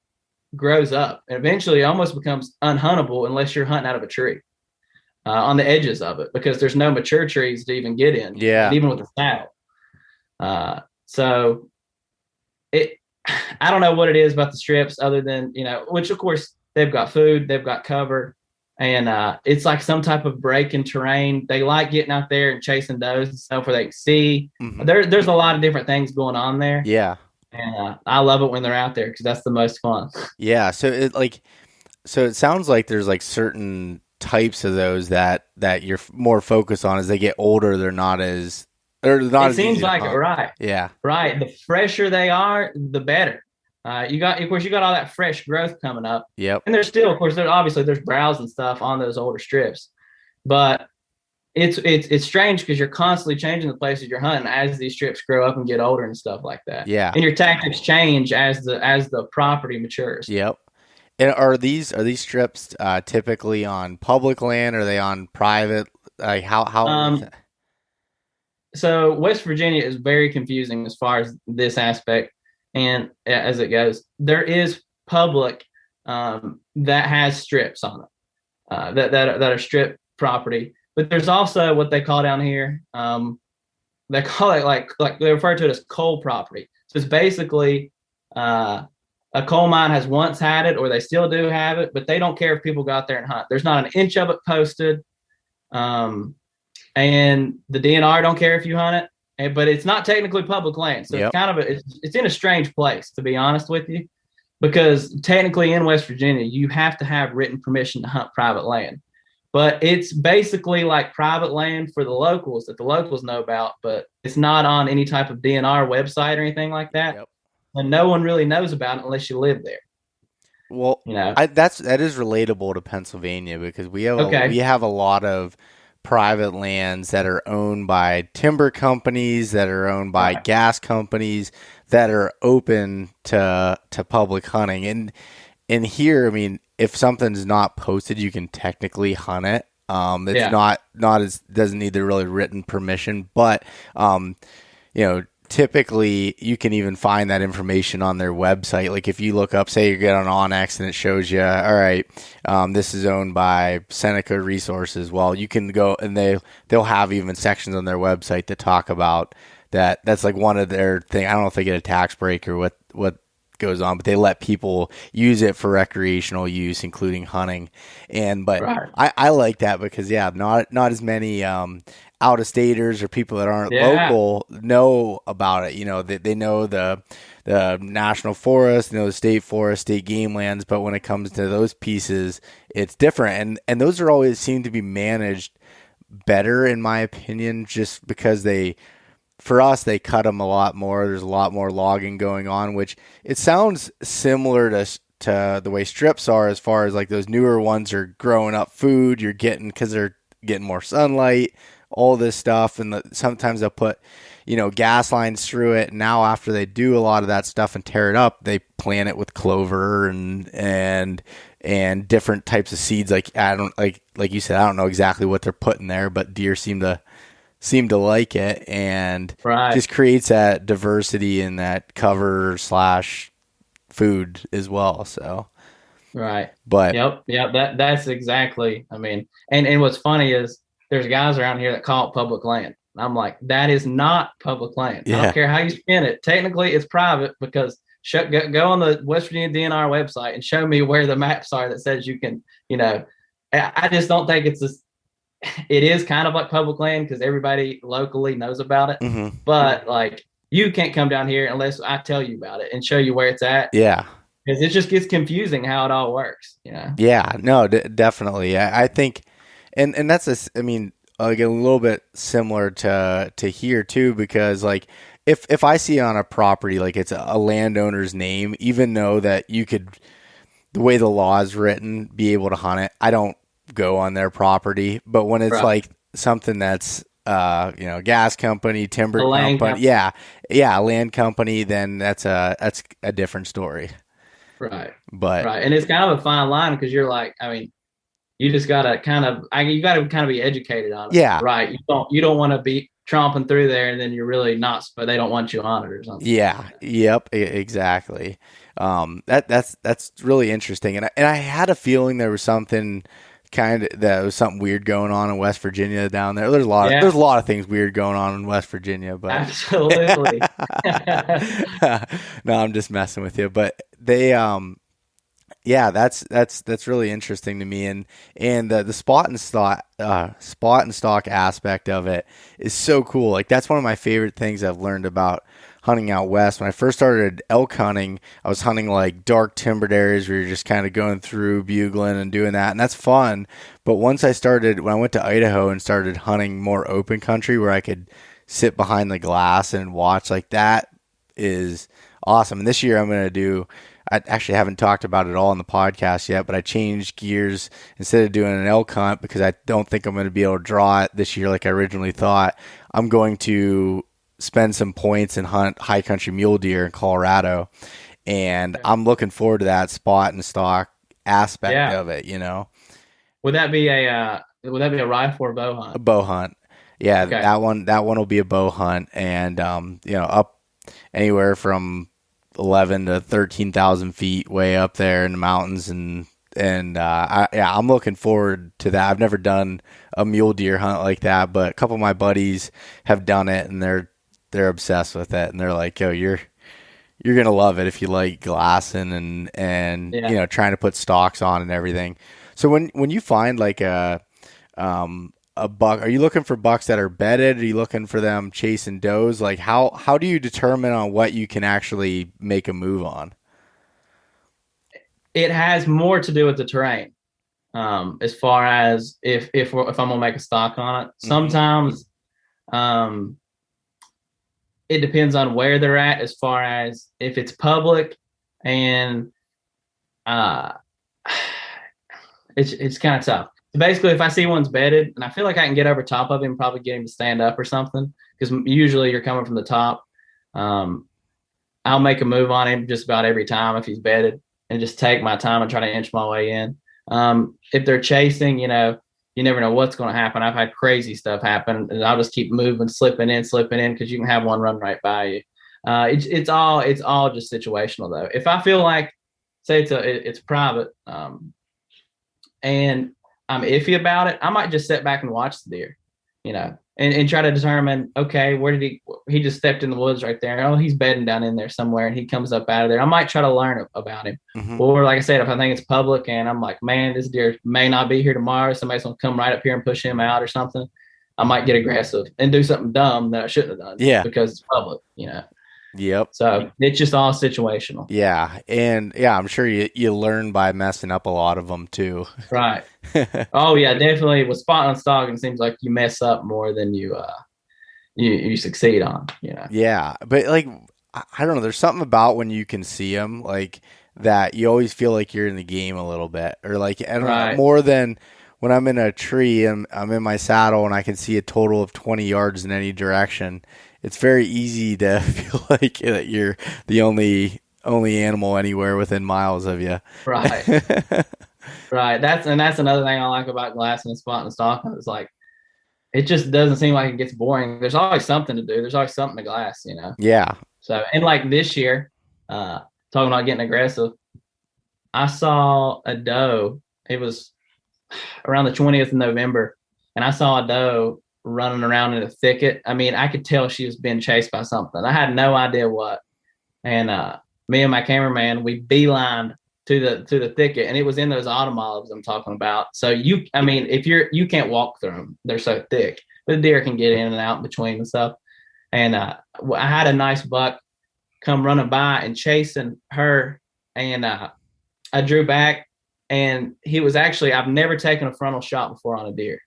grows up and eventually almost becomes unhuntable unless you're hunting out of a tree on the edges of it, because there's no mature trees to even get in. Yeah. Even with a saddle. So I don't know what it is about the strips other than, which of course they've got food, they've got cover, and it's like some type of break in terrain. They like getting out there and chasing does and stuff where they can see. Mm-hmm. There's a lot of different things going on there. Yeah. And I love it when they're out there because that's the most fun. Yeah. So it sounds like there's like certain types of those that you're more focused on as they get older. They're not as, or not. It seems like it, right? Yeah. Right. The fresher they are, the better. Of course, you got all that fresh growth coming up. Yep. And there's still, of course, there's browse and stuff on those older strips, but it's strange because you're constantly changing the places you're hunting as these strips grow up and get older and stuff like that. Yeah. And your tactics change as the property matures. Yep. And are these strips typically on public land? Or are they on private? Like how? So West Virginia is very confusing as far as this aspect, and as it goes, there is public that has strips on it, that are strip property. But there's also what they call down here. They call it like they refer to it as coal property. So it's basically a coal mine has once had it, or they still do have it, but they don't care if people go out there and hunt. There's not an inch of it posted, and the DNR don't care if you hunt it. But it's not technically public land, so It's kind of it's in a strange place, to be honest with you, because technically in West Virginia you have to have written permission to hunt private land. But it's basically like private land for the locals that the locals know about, but it's not on any type of DNR website or anything like that. Yep. And no one really knows about it unless you live there. Well, that is relatable to Pennsylvania, because we have a lot of private lands that are owned by timber companies, that are owned by gas companies, that are open to public hunting. And here, I mean, if something's not posted, you can technically hunt it. It's not as, doesn't need the really written permission, but typically you can even find that information on their website. Like if you look up, say you get on Onyx and it shows you, all right, this is owned by Seneca Resources. Well, you can go and they'll have even sections on their website that talk about that. That's like one of their thing. I don't know if they get a tax break or what goes on, but they let people use it for recreational use, including hunting. But I like that because not as many out of staters or people that aren't local know about it. They know the national forest, the state forest, state game lands, but when it comes to those pieces, it's different. And those are always seem to be managed better, in my opinion, just because for us, they cut them a lot more. There's a lot more logging going on, which it sounds similar to the way strips are, as far as like those newer ones are growing up food you're getting because they're getting more sunlight, all this stuff. And sometimes they'll put, gas lines through it. And now after they do a lot of that stuff and tear it up, they plant it with clover and different types of seeds. Like like you said, I don't know exactly what they're putting there, but deer seem to like it, and just creates that diversity in that cover / food as well. So, but that's exactly. I mean, and what's funny is there's guys around here that call it public land. And I'm like, that is not public land. I don't care how you spin it. Technically, it's private because go on the West Virginia DNR website and show me where the maps are that says you can. I just don't think it's this. It is kind of like public land because everybody locally knows about it. Mm-hmm. But like, you can't come down here unless I tell you about it and show you where it's at. Yeah. Because it just gets confusing how it all works, Yeah, no, definitely. I think, and that's like a little bit similar to here too, because like if I see on a property, like it's a landowner's name, even though that you could, the way the law is written, be able to hunt it, I don't go on their property. But when it's like something that's gas company, timber company, land company, then that's a different story. But and it's kind of a fine line because you're like, you just gotta kind of be educated on it. You don't want to be tromping through there and then you're really not, but they don't want you on it or something. Exactly. That's really interesting, and I had a feeling there was something that was something weird going on in West Virginia down there. There's a lot of things weird going on in West Virginia, but absolutely. No, I'm just messing with you, but they that's really interesting to me, and the spot and stock aspect of it is so cool. Like that's one of my favorite things I've learned about hunting out west. When I first started elk hunting, I was hunting like dark timbered areas where you're just kind of going through bugling and doing that, and that's fun. But when I went to Idaho and started hunting more open country where I could sit behind the glass and watch, like that is Awesome. And this year I'm going to I actually haven't talked about it all on the podcast yet, but I changed gears. Instead of doing an elk hunt, because I don't think I'm going to be able to draw it this year like I originally thought, I'm going to spend some points and hunt high country mule deer in Colorado. And I'm looking forward to that spot and stalk aspect of it, Would that be a rifle or bow hunt? A bow hunt. Yeah, okay. That one will be a bow hunt, and up anywhere from 11 to 13,000 feet, way up there in the mountains, and I'm looking forward to that. I've never done a mule deer hunt like that, but a couple of my buddies have done it, and they're obsessed with it, and they're like, "Yo, you're gonna love it if you like glassing and trying to put stalks on and everything." So when you find like a buck, are you looking for bucks that are bedded? Are you looking for them chasing does? Like how do you determine on what you can actually make a move on? It has more to do with the terrain. As far as if I'm gonna make a stalk on it, sometimes it depends on where they're at. As far as if it's public and it's kind of tough. Basically, if I see one's bedded and I feel like I can get over top of him, probably get him to stand up or something, because usually you're coming from the top. I'll make a move on him just about every time if he's bedded, and just take my time and try to inch my way in. If they're chasing, you never know what's going to happen. I've had crazy stuff happen, and I'll just keep moving, slipping in, because you can have one run right by you. It's all just situational though. If I feel like, say it's private, and I'm iffy about it, I might just sit back and watch the deer, and try to determine, okay, where did he just stepped in the woods right there. Oh, he's bedding down in there somewhere, and he comes up out of there. I might try to learn about him. Or like I said, if I think it's public and I'm like, man, this deer may not be here tomorrow, somebody's going to come right up here and push him out or something, I might get aggressive and do something dumb that I shouldn't have done. Yeah. Because it's public, Yep. So it's just all situational. Yeah. And I'm sure you learn by messing up a lot of them too. Right. Oh yeah, definitely. With spot on stalking, it seems like you mess up more than you succeed on, Yeah. But like, I don't know, there's something about when you can see them like that, you always feel like you're in the game a little bit, or like, I don't know, more than when I'm in a tree and I'm in my saddle and I can see a total of 20 yards in any direction. It's very easy to feel like that you're the only animal anywhere within miles of you. Right. Right. That's another thing I like about glassing and spotting and stalking. It's like, it just doesn't seem like it gets boring. There's always something to do. There's always something to glass, Yeah. So, and like this year, talking about getting aggressive, I saw a doe. It was around the 20th of November, and I saw a doe running around in a thicket. I mean, I could tell she was being chased by something. I had no idea what. And me and my cameraman, we beelined to the thicket, and it was in those autumn olives I'm talking about. So you can't walk through them. They're so thick, but the deer can get in and out between and stuff. And I had a nice buck come running by and chasing her, and I drew back, and he was actually, I've never taken a frontal shot before on a deer.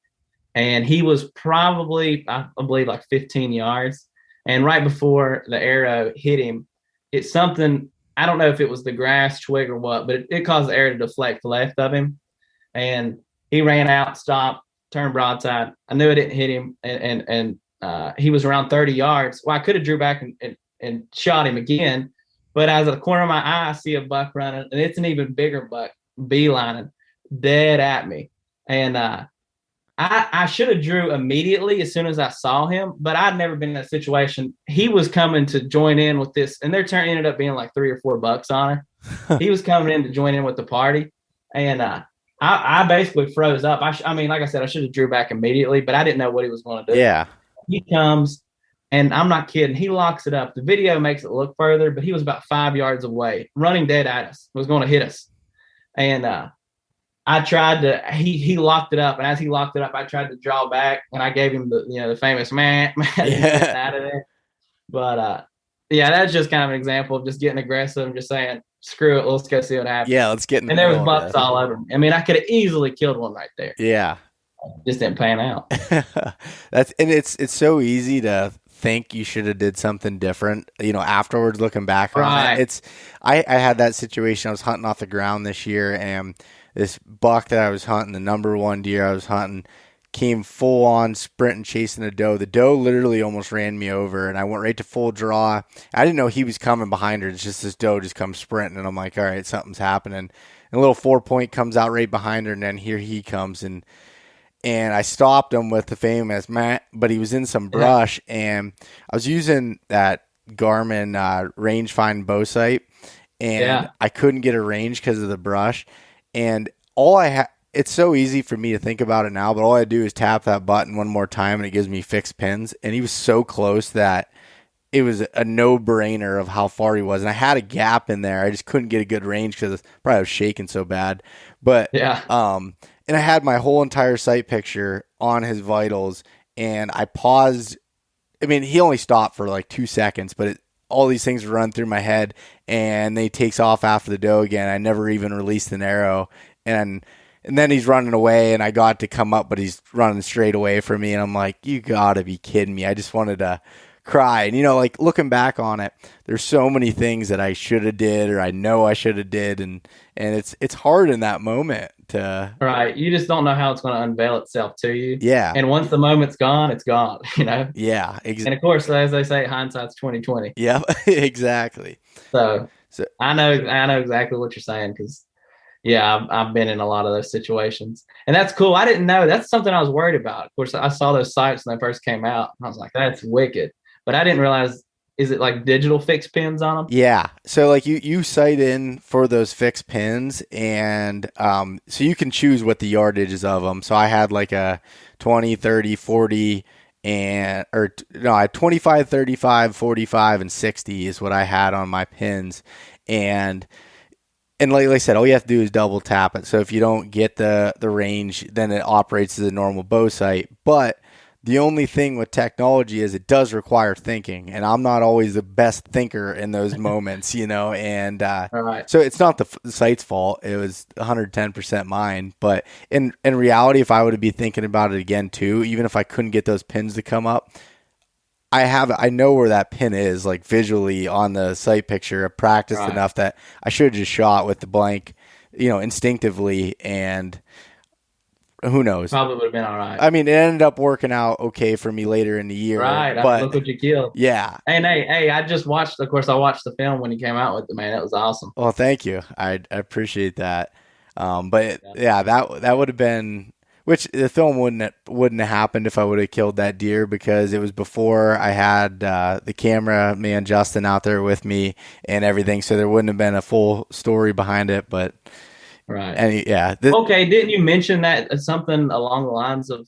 And he was probably, I believe, like 15 yards. And right before the arrow hit him, it's something, I don't know if it was the grass twig or what, but it caused the arrow to deflect left of him. And he ran out, stopped, turned broadside. I knew it didn't hit him. And he was around 30 yards. Well, I could have drew back and shot him again. But out of the corner of my eye, I see a buck running, and it's an even bigger buck beelining dead at me. And I should have drew immediately as soon as I saw him, but I'd never been in that situation. He was coming to join in with this, and their turn ended up being like 3 or 4 bucks on her. He was coming in to join in with the party, and I basically froze up. I mean, like I said, I should have drew back immediately, but I didn't know what he was going to do. Yeah. He comes, and I'm not kidding. He locks it up. The video makes it look further, but he was about 5 yards away, running dead at us, was going to hit us. And I tried to, he locked it up. And as he locked it up, I tried to draw back, and I gave him the famous man out of there. But that's just kind of an example of just getting aggressive and just saying, screw it, let's go see what happens. Yeah, let's get in the And there was bucks all over me. I mean, I could have easily killed one right there. Yeah. Just didn't pan out. It's so easy to think you should have did something different, afterwards looking back on Right. it. I had that situation. I was hunting off the ground this year, and this buck that I was hunting, the number one deer I was hunting, came full on sprinting, chasing a doe. The doe literally almost ran me over, and I went right to full draw. I didn't know he was coming behind her. It's just this doe just comes sprinting, and I'm like, all right, something's happening. And a little 4-point comes out right behind her, and then here he comes, and I stopped him with the famous Matt, but he was in some brush, and I was using that Garmin rangefind bow sight, and I couldn't get a range because of the brush. And it's so easy for me to think about it now, but all I do is tap that button one more time, and it gives me fixed pins. And he was so close that it was a no-brainer of how far he was. And I had a gap in there. I just couldn't get a good range because I was shaking so bad. But and I had my whole entire sight picture on his vitals, and I paused. I mean, he only stopped for like 2 seconds, but all these things run through my head, and then he takes off after the doe again. I never even released an arrow, and then he's running away, and I got to come up, but he's running straight away from me, and I'm like, you gotta be kidding me. I just wanted to cry. And like looking back on it, there's so many things that I should have did, or I know I should have did, and it's hard in that moment to you just don't know how it's going to unveil itself to you. And once the moment's gone, it's gone. Exactly. And of course, as they say, hindsight's 20/20. Exactly. So I know exactly what you're saying, because I've been in a lot of those situations, and that's cool. I didn't know. That's something I was worried about. Of course, I saw those sites when they first came out, and I was like, that's wicked. But I didn't realize, is it like digital fixed pins on them? Yeah. So like you sight in for those fixed pins, and so you can choose what the yardage is of them. So I had like a 20, 30, 40, I had 25, 35, 45, and 60 is what I had on my pins. And like I said, all you have to do is double tap it. So if you don't get the range, then it operates as a normal bow sight. But the only thing with technology is it does require thinking, and I'm not always the best thinker in those moments, and so it's not the site's fault. It was 110% mine. But in reality, if I would be thinking about it again too, even if I couldn't get those pins to come up, I know where that pin is, like visually on the sight picture. I've practiced enough that I should have just shot with the blank, instinctively, and who knows? Probably would have been all right. I mean, it ended up working out okay for me later in the year. Right. But look what you killed. Yeah. And hey, I just watched, of course, I watched the film when he came out with it, man. It was awesome. Well, thank you. I appreciate that. But that would have been, which the film wouldn't have happened if I would have killed that deer, because it was before I had the camera man Justin out there with me and everything. So there wouldn't have been a full story behind it, but right. And okay. Didn't you mention that something along the lines of,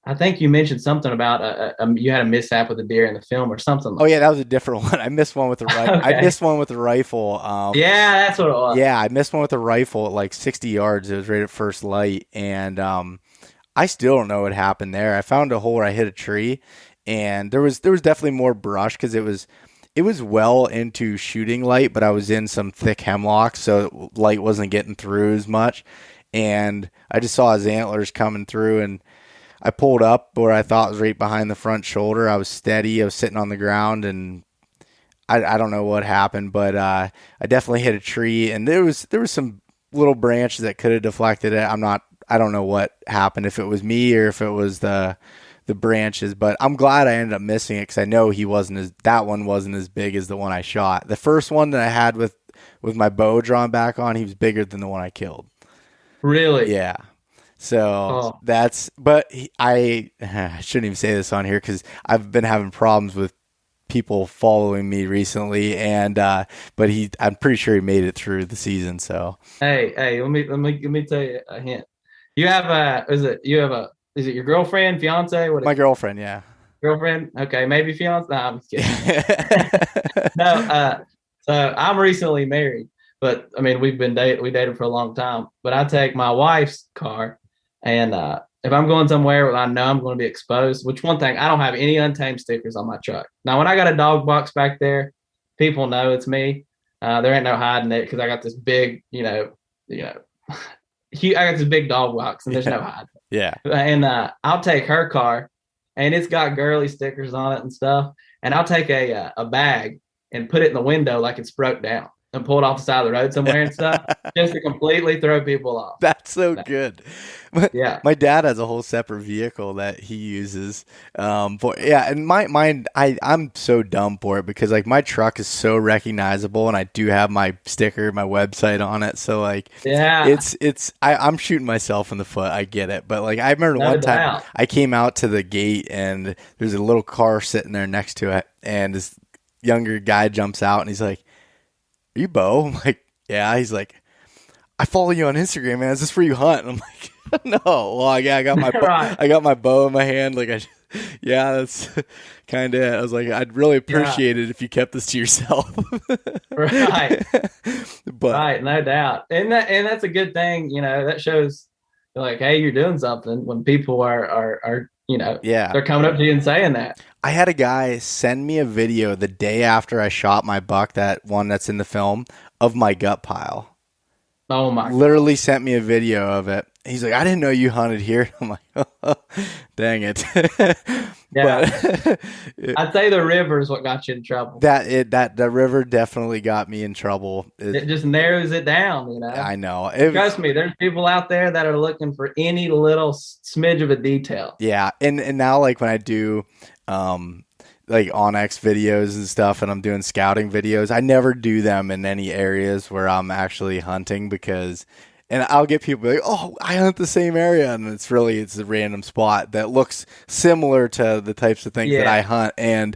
I think you mentioned something about you had a mishap with a deer in the film or something. Oh yeah, that was a different one. I missed one with the rifle. Okay. I missed one with the rifle. That's what it was. Yeah, I missed one with the rifle at like 60 yards. It was right at first light, and I still don't know what happened there. I found a hole where I hit a tree, and there was definitely more brush because it was well into shooting light, but I was in some thick hemlock, so light wasn't getting through as much. And I just saw his antlers coming through, and I pulled up where I thought was right behind the front shoulder. I was steady. I was sitting on the ground, and I don't know what happened, but I definitely hit a tree, and there was some little branches that could have deflected it. I don't know what happened, if it was me or if it was the branches, but I'm glad I ended up missing it, because I know that one wasn't as big as the one I shot. The first one that I had with my bow drawn back on, he was bigger than the one I killed. Really? Yeah. So I shouldn't even say this on here, because I've been having problems with people following me recently, and but I'm pretty sure he made it through the season. So hey, let me tell you a hint. You have is it your girlfriend, fiance? My girlfriend, yeah. Girlfriend? Okay, maybe fiance? No, I'm just kidding. No, so I'm recently married, but I mean, we dated for a long time, but I take my wife's car, and if I'm going somewhere where I know I'm going to be exposed, which one thing, I don't have any Untamed stickers on my truck. Now, when I got a dog box back there, people know it's me. There ain't no hiding it, because I got this big, I got this big dog box, and there's no hiding. Yeah. And I'll take her car, and it's got girly stickers on it and stuff. And I'll take a bag and put it in the window like it's broke down and pull it off the side of the road somewhere and stuff, just to completely throw people off. That's so good. Yeah. My dad has a whole separate vehicle that he uses. And I'm so dumb for it because like my truck is so recognizable and I do have my sticker, my website on it. So like, yeah, I'm shooting myself in the foot. I get it. But like, I remember one time I came out to the gate and there's a little car sitting there next to it. And this younger guy jumps out and he's like, "Are you Beau?" I'm like, "Yeah." He's like, "I follow you on Instagram, man. Is this where you hunt?" And I'm like, "No." Well, I got my I got my bow in my hand. Like, that's kind of. I was like, "I'd really appreciate it if you kept this to yourself." Right. But right, no doubt, and that's a good thing. That shows like, hey, you're doing something when people are they're coming up to you and saying that. I had a guy send me a video the day after I shot my buck, that one that's in the film, of my gut pile. Oh my! Literally sent me a video of it. He's like, "I didn't know you hunted here." I'm like, "Oh, dang it." Yeah. But I'd say the river is what got you in trouble. The river definitely got me in trouble. It just narrows it down, I know. Trust me, there's people out there that are looking for any little smidge of a detail. Yeah, and now like when I do like Onyx videos and stuff, and I'm doing scouting videos, I never do them in any areas where I'm actually hunting and I'll get people like, "Oh, I hunt the same area," and it's a random spot that looks similar to the types of things that I hunt, and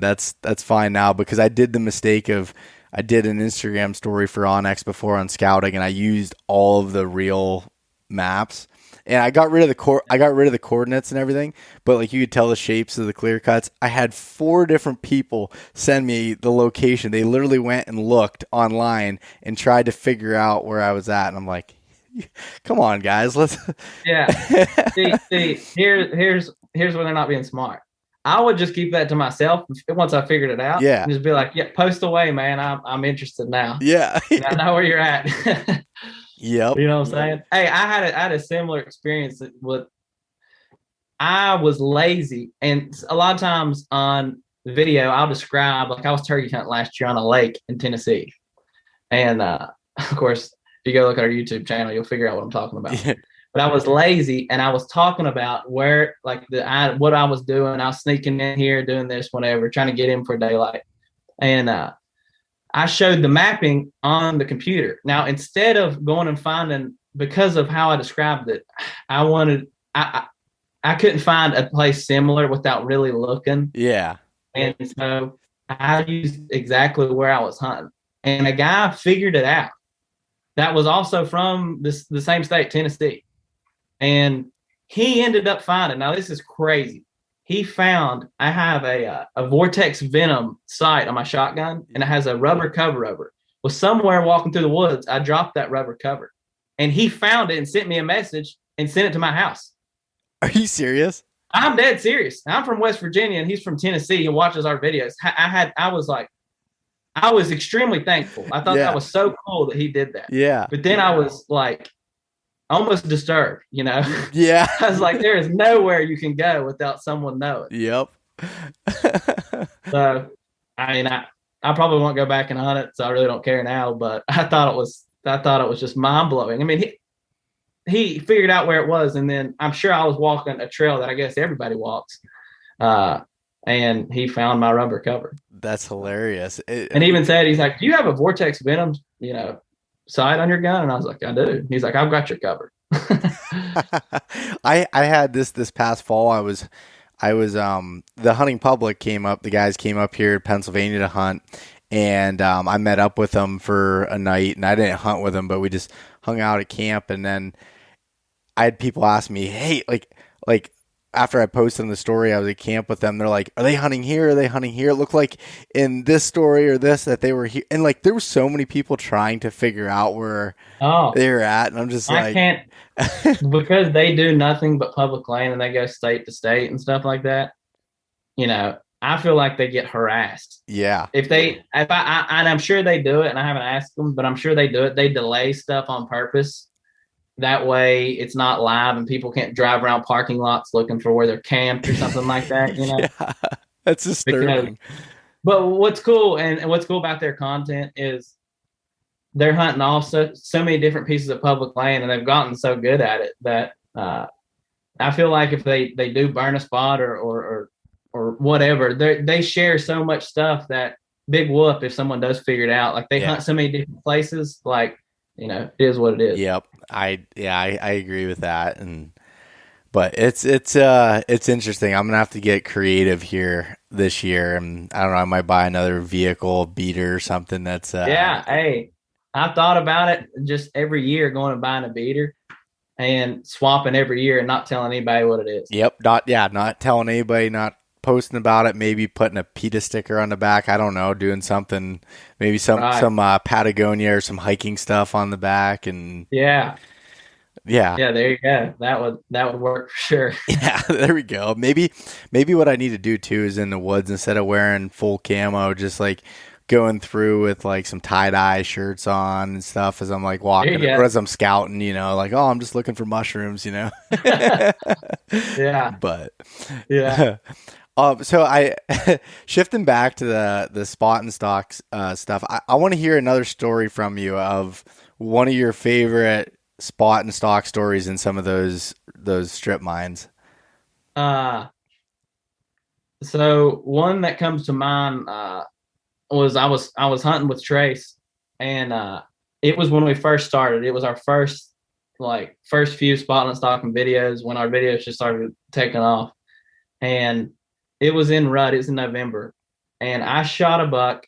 that's fine now because I did the mistake of I did an Instagram story for Onyx before on scouting, and I used all of the real maps. And I got rid of the coordinates and everything, but like you could tell the shapes of the clear cuts. I had 4 different people send me the location. They literally went and looked online and tried to figure out where I was at. And I'm like, "Come on, guys, let's." Yeah. see, here's where they're not being smart. I would just keep that to myself once I figured it out. Yeah. And just be like, "Yeah, post away, man. I'm interested now. Yeah. I know where you're at." Yep. You know what I'm saying? Hey, I had a similar experience with. I was lazy, and a lot of times on video, I'll describe like I was turkey hunting last year on a lake in Tennessee, and of course, if you go look at our YouTube channel, you'll figure out what I'm talking about. Yeah. But I was lazy, and I was talking about where like what I was doing. I was sneaking in here, doing this, whatever, trying to get in for daylight, and I showed the mapping on the computer. Now, instead of going and finding, because of how I described it, I couldn't find a place similar without really looking. Yeah. And so I used exactly where I was hunting. And a guy figured it out that was also from the same state, Tennessee. And he ended up finding, now this is crazy. He found, I have a Vortex Venom sight on my shotgun, and it has a rubber cover over it. Well, somewhere walking through the woods, I dropped that rubber cover. And he found it and sent me a message and sent it to my house. Are you serious? I'm dead serious. I'm from West Virginia, and he's from Tennessee and watches our videos. I was extremely thankful. I thought that was so cool that he did that. Yeah. But then I was like, almost disturbed, Yeah. I was like, there is nowhere you can go without someone knowing. Yep. So, I mean, I probably won't go back and hunt it, so I really don't care now. But I thought it was just mind blowing. I mean, he figured out where it was, and then I'm sure I was walking a trail that I guess everybody walks, and he found my rubber cover. That's hilarious. And he even said, he's like, "Do you have a Vortex Venom, sight on your gun?" And I was like, "I do." He's like, "I've got your cover." I had this past fall. I was the hunting public came up. The guys came up here to Pennsylvania to hunt, and I met up with them for a night. And I didn't hunt with them, but we just hung out at camp. And then I had people ask me, "Hey, like." After I posted the story, I was at camp with them. They're like, "Are they hunting here? Are they hunting here?" It looked like in this story or this that they were here. And like, there were so many people trying to figure out where they were at. And I'm just I can't, because they do nothing but public land and they go state to state and stuff like that. I feel like they get harassed. Yeah. And I'm sure they do it, and I haven't asked them, but I'm sure they do it. They delay stuff on purpose That way it's not live and people can't drive around parking lots looking for where they're camped or something like that, you know? Yeah, that's Because, disturbing. but what's cool and what's cool about their content is they're hunting off so many different pieces of public land, and they've gotten so good at it that I feel like if they do burn a spot or whatever, they share so much stuff that big whoop if someone does figure it out. Like they hunt so many different places, like, you know, it is what it is. Yep. I agree with that. But it's interesting. I'm gonna have to get creative here this year, and I don't know, I might buy another vehicle beater or something that's Hey, I've thought about it just every year, going and buying a beater and swapping every year and not telling anybody what it is. Yep. Not telling anybody, not posting about it, maybe putting a PETA sticker on the back. I don't know, doing something, maybe some Patagonia or some hiking stuff on the back, and yeah, there you go. That would work for sure. Yeah, there we go. Maybe what I need to do too is in the woods, instead of wearing full camo, just like going through with like some tie-dye shirts on and stuff as I'm like walking or as I'm scouting, you know, like, oh, I'm just looking for mushrooms, you know. Yeah. But yeah. So I shifting back to the spot and stocks stuff. I want to hear another story from you of one of your favorite spot and stock stories in some of those strip mines. So one that comes to mind was I was hunting with Trace, and it was when we first started. It was our first few spot and stocking videos when our videos just started taking off, and it was in rut. It was in November, and I shot a buck.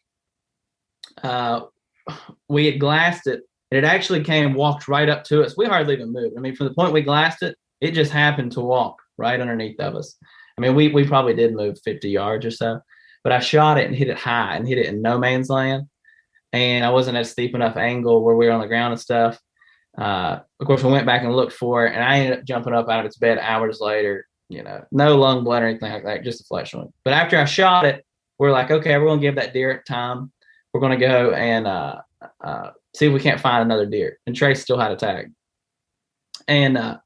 We had glassed it, and it actually walked right up to us. We hardly even moved. I mean, from the point we glassed it, it just happened to walk right underneath of us. I mean, we probably did move 50 yards or so, but I shot it and hit it high and hit it in no man's land. And I wasn't at a steep enough angle where we were on the ground and stuff. Of course, we went back and looked for it, and I ended up jumping up out of its bed hours later. You know, no lung blood or anything like that, just a flesh wound. But after I shot it, we're like, okay, we're going to give that deer time. We're going to go and see if we can't find another deer. And Trace still had a tag. And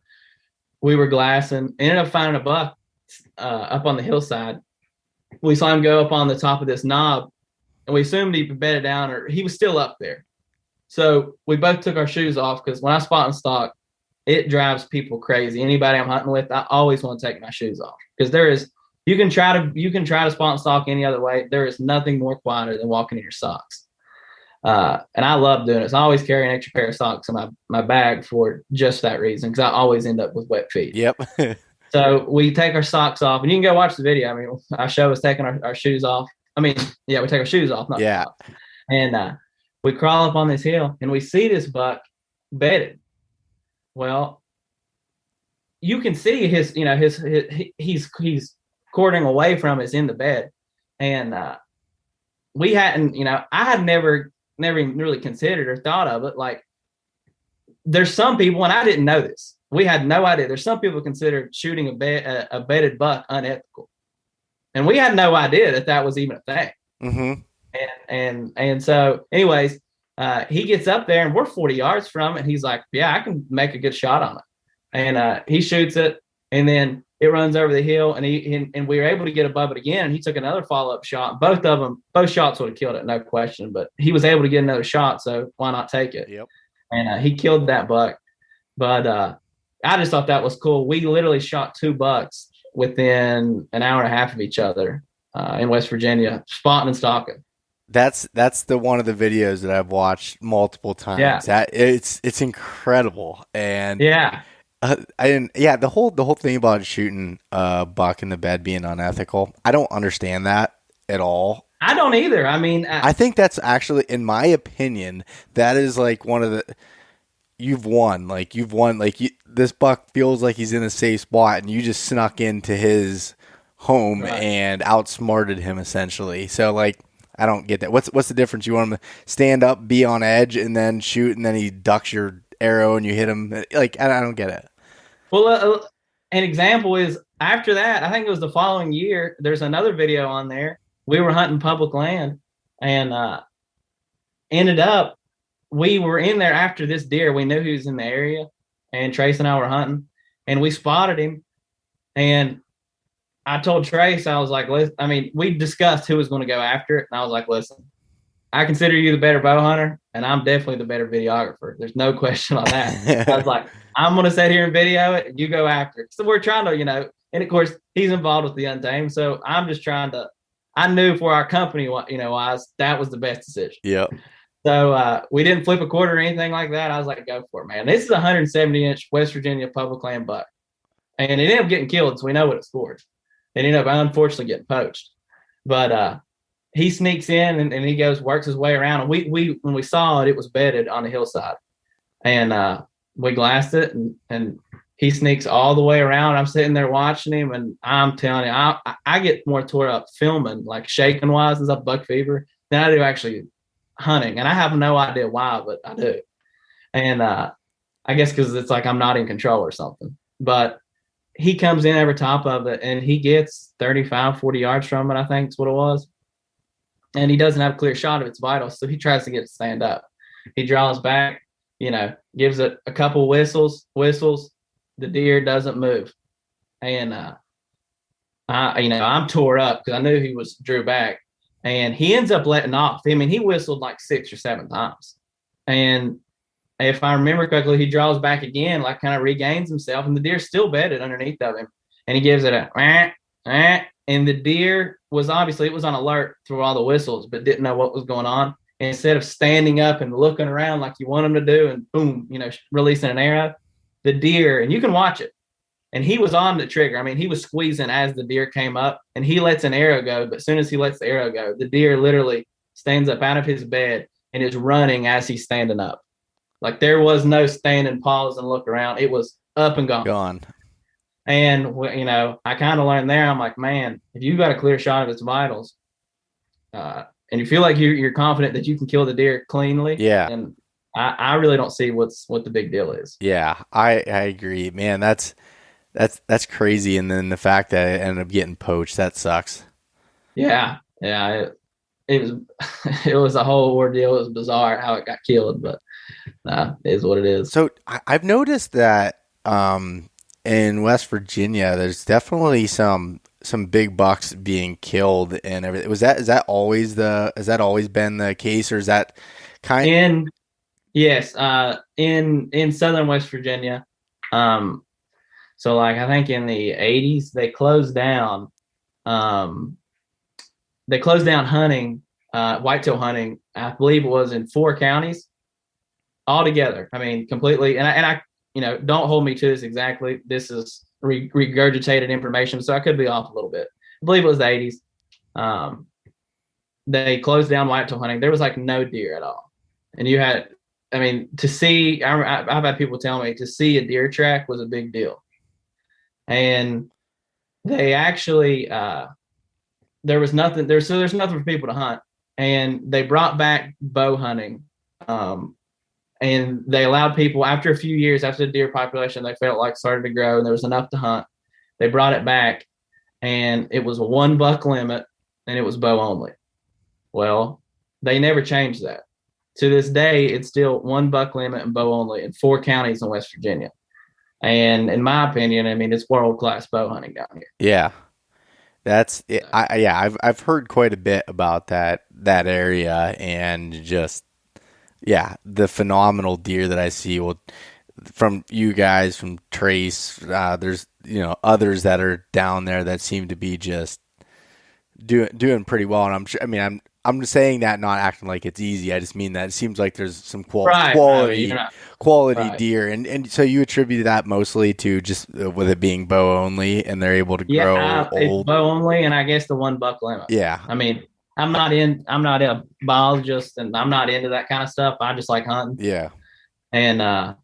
we were glassing, ended up finding a buck up on the hillside. We saw him go up on the top of this knob, and we assumed he bedded down, or he was still up there. So we both took our shoes off, because when I spot and stock, it drives people crazy. Anybody I'm hunting with, I always want to take my shoes off, because you can try to spot and stock any other way. There is nothing more quieter than walking in your socks. And I love doing it. So I always carry an extra pair of socks in my bag for just that reason, because I always end up with wet feet. Yep. So we take our socks off, and you can go watch the video. I mean, I show us taking our shoes off. I mean, yeah, we take our shoes off. And we crawl up on this hill, and we see this buck bedded. Well, you can see his he's quartering away from us in the bed. And we hadn't, I had never even really considered or thought of it. Like, there's some people, and I didn't know this, we had no idea. There's some people consider shooting a bedded buck unethical, and we had no idea that was even a thing. Mm-hmm. And so, anyways, he gets up there, and we're 40 yards from it. And he's like, "Yeah, I can make a good shot on it." And he shoots it, and then it runs over the hill, and we were able to get above it again. And he took another follow-up shot. Both shots would have killed it, no question. But he was able to get another shot, so why not take it? Yep. And he killed that buck. But I just thought that was cool. We literally shot 2 bucks within an hour and a half of each other in West Virginia, spotting and stalking. That's the one of the videos that I've watched multiple times. Yeah. It's incredible. And yeah. The whole thing about shooting a buck in the bed being unethical, I don't understand that at all. I don't either. I mean, I think that's actually, in my opinion, that is like one of the, you've won. This buck feels like he's in a safe spot, and you just snuck into his home and outsmarted him essentially. So like, I don't get that. What's the difference? You want him to stand up, be on edge, and then shoot, and then he ducks your arrow and you hit him. Like, I don't get it. Well, an example is after that, I think it was the following year, there's another video on there. We were hunting public land, and ended up, we were in there after this deer. We knew he was in the area, and Trace and I were hunting, and we spotted him. And I told Trace, I was like, we discussed who was going to go after it. And I was like, listen, I consider you the better bow hunter, and I'm definitely the better videographer. There's no question on that. I was like, I'm going to sit here and video it, and you go after it. So we're trying to, and of course, he's involved with the Untamed. So I'm just trying to, I knew for our company, wise, that was the best decision. Yep. So we didn't flip a quarter or anything like that. I was like, go for it, man. This is a 170-inch West Virginia public land buck. And it ended up getting killed, so we know what it scored. It ended up, unfortunately, getting poached. But he sneaks in and he works his way around. And we when we saw it, it was bedded on the hillside. And we glassed it, and he sneaks all the way around. I'm sitting there watching him, and I'm telling you, I get more tore up filming, like shaking-wise and stuff, buck fever, than I do actually hunting. And I have no idea why, but I do. And I guess because it's like I'm not in control or something. But he comes in over top of it, and he gets 35, 40 yards from it, I think is what it was. And he doesn't have a clear shot of its vitals, so he tries to get it to stand up. He draws back, gives it a couple whistles. The deer doesn't move. And I'm tore up because I knew he drew back. And he ends up letting off. I mean, he whistled like 6 or 7 times. And if I remember correctly, he draws back again, like kind of regains himself, and the deer's still bedded underneath of him. And he gives it a and the deer was obviously, it was on alert through all the whistles, but didn't know what was going on. And instead of standing up and looking around like you want him to do and boom, releasing an arrow, the deer, and you can watch it. And he was on the trigger. I mean, he was squeezing as the deer came up, and he lets an arrow go. But as soon as he lets the arrow go, the deer literally stands up out of his bed and is running as he's standing up. Like there was no stand and pause and look around. It was up and gone. And, I kind of learned there. I'm like, man, if you got a clear shot of its vitals and you feel like you're confident that you can kill the deer cleanly. Yeah. And I really don't see what the big deal is. Yeah, I agree, man. That's crazy. And then the fact that it ended up getting poached, that sucks. Yeah. It was, it was a whole ordeal. It was bizarre how it got killed, but it is what it is. So I've noticed that in West Virginia, there's definitely some big bucks being killed and everything. Has that always been the case, or is that Yes, in southern West Virginia. So like I think in the 80s they closed down hunting, whitetail hunting. I believe it was in 4 counties altogether. I mean, completely. And I don't hold me to this exactly. This is regurgitated information, so I could be off a little bit. I believe it was the 80s. They closed down whitetail hunting. There was like no deer at all. And you had, to see, I've had people tell me to see a deer track was a big deal. And they actually, there's nothing for people to hunt. And they brought back bow hunting. And they allowed people, after a few years, after the deer population, they felt like started to grow and there was enough to hunt. They brought it back, and it was a 1 buck limit, and it was bow only. Well, they never changed that. To this day, it's still 1 buck limit and bow only in 4 counties in West Virginia. And in my opinion, it's world-class bow hunting down here. Yeah. That's it. I've heard quite a bit about that area, and just the phenomenal deer that I see from you guys, from Trace. There's others that are down there that seem to be just doing pretty well, and I'm sure. I'm saying that not acting like it's easy. I just mean that it seems like there's some quality deer, and so you attribute that mostly to just with it being bow only, and they're able to grow old. It's bow only, and I guess the 1 buck limit. Yeah, I'm not a biologist, and I'm not into that kind of stuff. I just like hunting. Yeah, and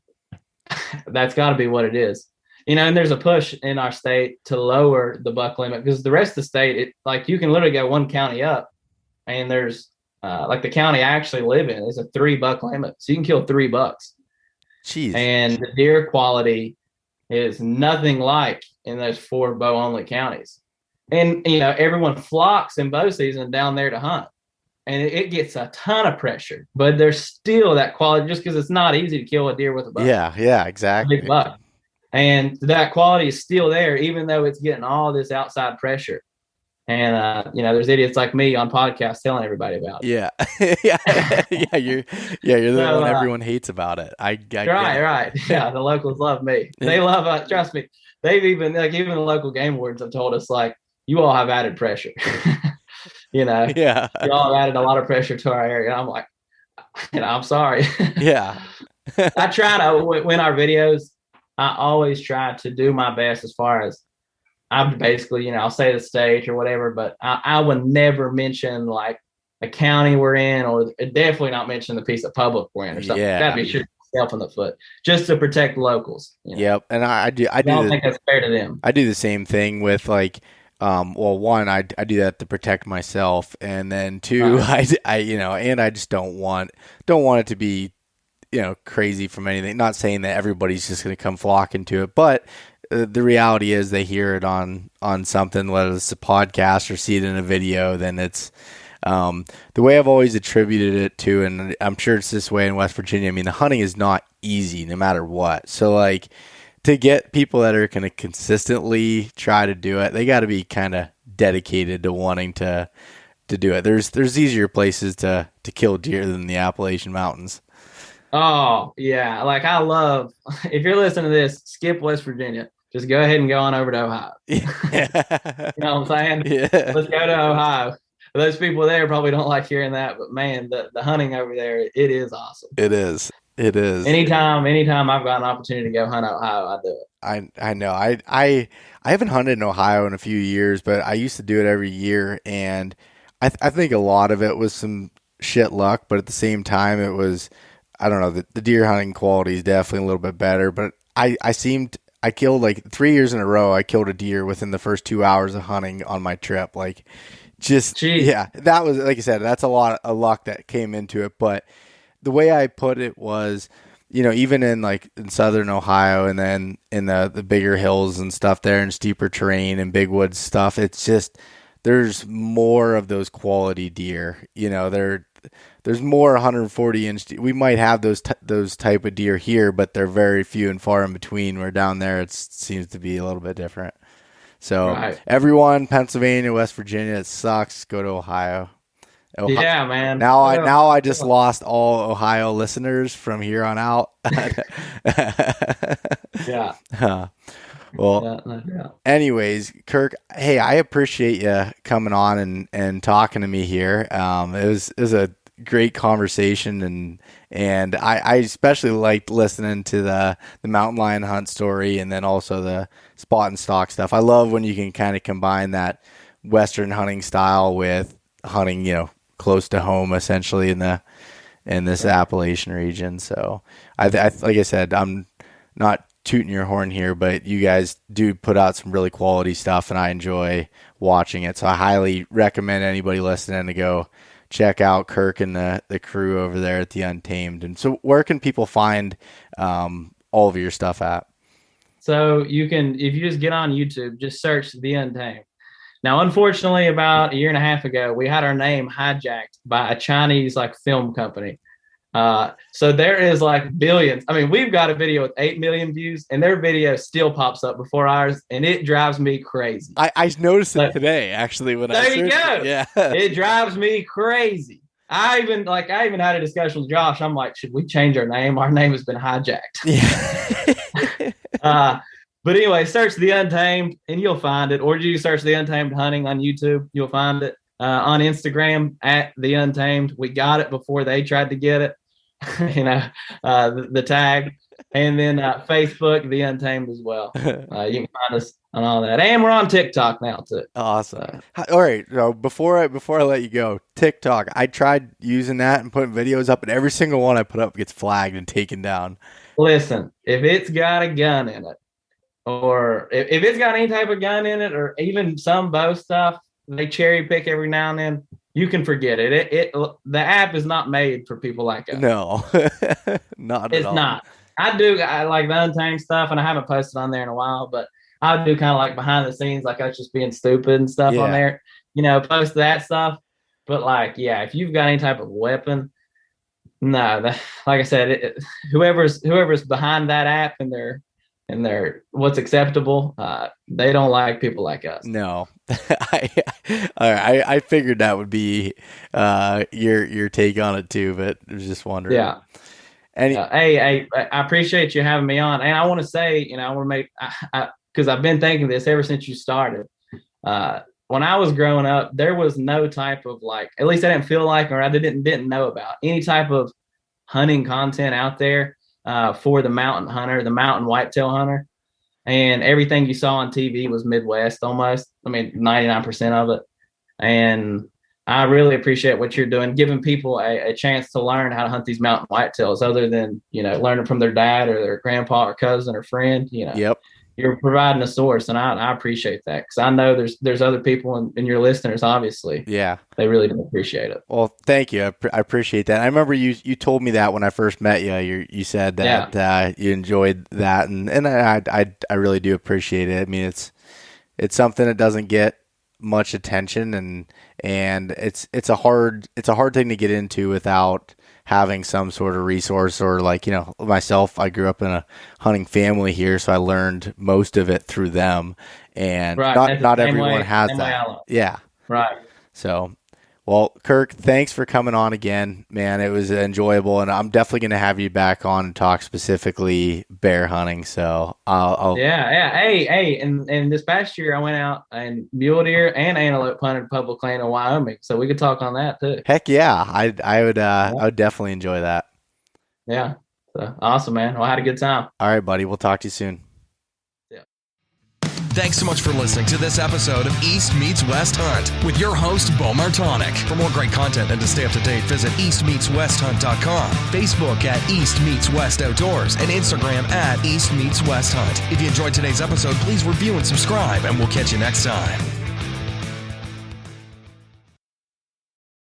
that's got to be what it is. And there's a push in our state to lower the buck limit, because the rest of the state, you can literally go 1 county up. And there's like the county I actually live in is a 3 buck limit. So you can kill 3 bucks. Jeez. And the deer quality is nothing like in those 4 bow only counties. And, everyone flocks in bow season down there to hunt. and it gets a ton of pressure, but there's still that quality just because it's not easy to kill a deer with a bow. Yeah, exactly. A big buck. And that quality is still there, even though it's getting all this outside pressure. And there's idiots like me on podcasts telling everybody about it. Yeah, you're the one everyone hates about it. Right. Yeah, the locals love me. They love trust me. They've even the local game wardens have told us, like, you all have added pressure. Yeah, you all have added a lot of pressure to our area. And I'm like, I'm sorry. Yeah. I try to win our videos. I always try to do my best as far as I'm basically, I'll say the stage or whatever, but I would never mention like a county we're in, or definitely not mention the piece of public we're in or something. Yeah. That'd be shooting yourself in the foot just to protect locals. Yep. And I don't think that's fair to them. I do the same thing with like, one, I do that to protect myself. And then two, right. I just don't want it to be, crazy from anything. Not saying that everybody's just going to come flocking to it, but the reality is they hear it on something, whether it's a podcast or see it in a video, then it's the way I've always attributed it to, and I'm sure it's this way in West Virginia. I mean, the hunting is not easy no matter what. So like to get people that are going to consistently try to do it, they got to be kind of dedicated to wanting to do it. There's easier places to kill deer than the Appalachian Mountains. Oh yeah. Like I love, if you're listening to this, skip West Virginia. Just go ahead and go on over to Ohio. Yeah. You know what I'm saying? Yeah. Let's go to Ohio. Those people there probably don't like hearing that, but man, the hunting over there, it is awesome. It is. Anytime I've got an opportunity to go hunt Ohio, I do it. I know. I haven't hunted in Ohio in a few years, but I used to do it every year, and I think a lot of it was some shit luck, but at the same time, it was, I don't know, the deer hunting quality is definitely a little bit better, but I killed like 3 years in a row. I killed a deer within the first 2 hours of hunting on my trip. Like, yeah, that was, like I said, that's a lot of luck that came into it. But the way I put it was, even in southern Ohio and then in the bigger hills and stuff there and steeper terrain and big woods stuff, it's just, there's more of those quality deer. There's more 140-inch. We might have those type of deer here, but they're very few and far in between. Where down there, it seems to be a little bit different. So Everyone, Pennsylvania, West Virginia, it sucks. Go to Ohio. Yeah, man. Now I just lost all Ohio listeners from here on out. Yeah. Well, anyways, Kirk, hey, I appreciate you coming on and talking to me here. It was a great conversation, and I especially liked listening to the mountain lion hunt story, and then also the spot and stalk stuff. I love when you can kind of combine that Western hunting style with hunting, close to home, essentially in this Appalachian region. So I like I said, I'm not tooting your horn here, but you guys do put out some really quality stuff, and I enjoy watching it. So I highly recommend anybody listening to go check out Kirk and the crew over there at the Untamed. And so where can people find all of your stuff at? So you can, if you just get on YouTube, just search The Untamed. Now, unfortunately, about a year and a half ago, we had our name hijacked by a Chinese film company. So there is billions. I mean, we've got a video with 8 million views, and their video still pops up before ours, and it drives me crazy. I noticed it today, actually. There you go. Yeah, it drives me crazy. I even had a discussion with Josh. I'm like, should we change our name? Our name has been hijacked. Yeah. But anyway, search The Untamed and you'll find it. Or you search The Untamed Hunting on YouTube, you'll find it. On Instagram at The Untamed. We got it before they tried to get it. The tag. And then Facebook, The Untamed as well. You can find us on all that. And we're on TikTok now too. Awesome. All right. So before I let you go, TikTok, I tried using that and putting videos up, and every single one I put up gets flagged and taken down. Listen, if it's got a gun in it, or if it's got any type of gun in it, or even some bow stuff, they cherry pick every now and then, you can forget it. The app is not made for people like us. No, not at all. It's not. I like the Untamed stuff, and I haven't posted on there in a while, but I do kind of behind the scenes, us just being stupid and stuff on there. Post that stuff. But like, yeah, if you've got any type of weapon, no, like I said, whoever's behind that app and they're what's acceptable, they don't like people like us. No, I figured that would be your take on it too, but I was just wondering. Yeah. Hey, I appreciate you having me on, and I want to say, I want to make, because I've been thinking this ever since you started. When I was growing up, there was no type of like, at least I didn't feel like, or I didn't know about any type of hunting content out there for the mountain hunter, the mountain whitetail hunter. And everything you saw on TV was Midwest almost. I mean, 99% of it. And I really appreciate what you're doing, giving people a chance to learn how to hunt these mountain whitetails other than, learning from their dad or their grandpa or cousin or friend, Yep. You're providing a source, and I appreciate that, because I know there's other people and your listeners, obviously. Yeah. They really do appreciate it. Well, thank you. I appreciate that. I remember you told me that when I first met you. You said that you enjoyed that, and I really do appreciate it. I mean, it's something that doesn't get much attention, and it's a hard thing to get into without having some sort of resource, or like, myself, I grew up in a hunting family here, so I learned most of it through them, and not everyone has that. Yeah. Right. So, well, Kirk, thanks for coming on again, man. It was enjoyable, and I'm definitely going to have you back on and talk specifically bear hunting. So Yeah. Hey, and this past year I went out and mule deer and antelope hunted public land in Wyoming, so we could talk on that too. Heck yeah, I would definitely enjoy that. Yeah. So awesome, man. Well, I had a good time. All right, buddy. We'll talk to you soon. Thanks so much for listening to this episode of East Meets West Hunt with your host, Beau Martonik. For more great content and to stay up to date, visit eastmeetswesthunt.com, Facebook at East Meets West Outdoors, and Instagram at East Meets West Hunt. If you enjoyed today's episode, please review and subscribe, and we'll catch you next time.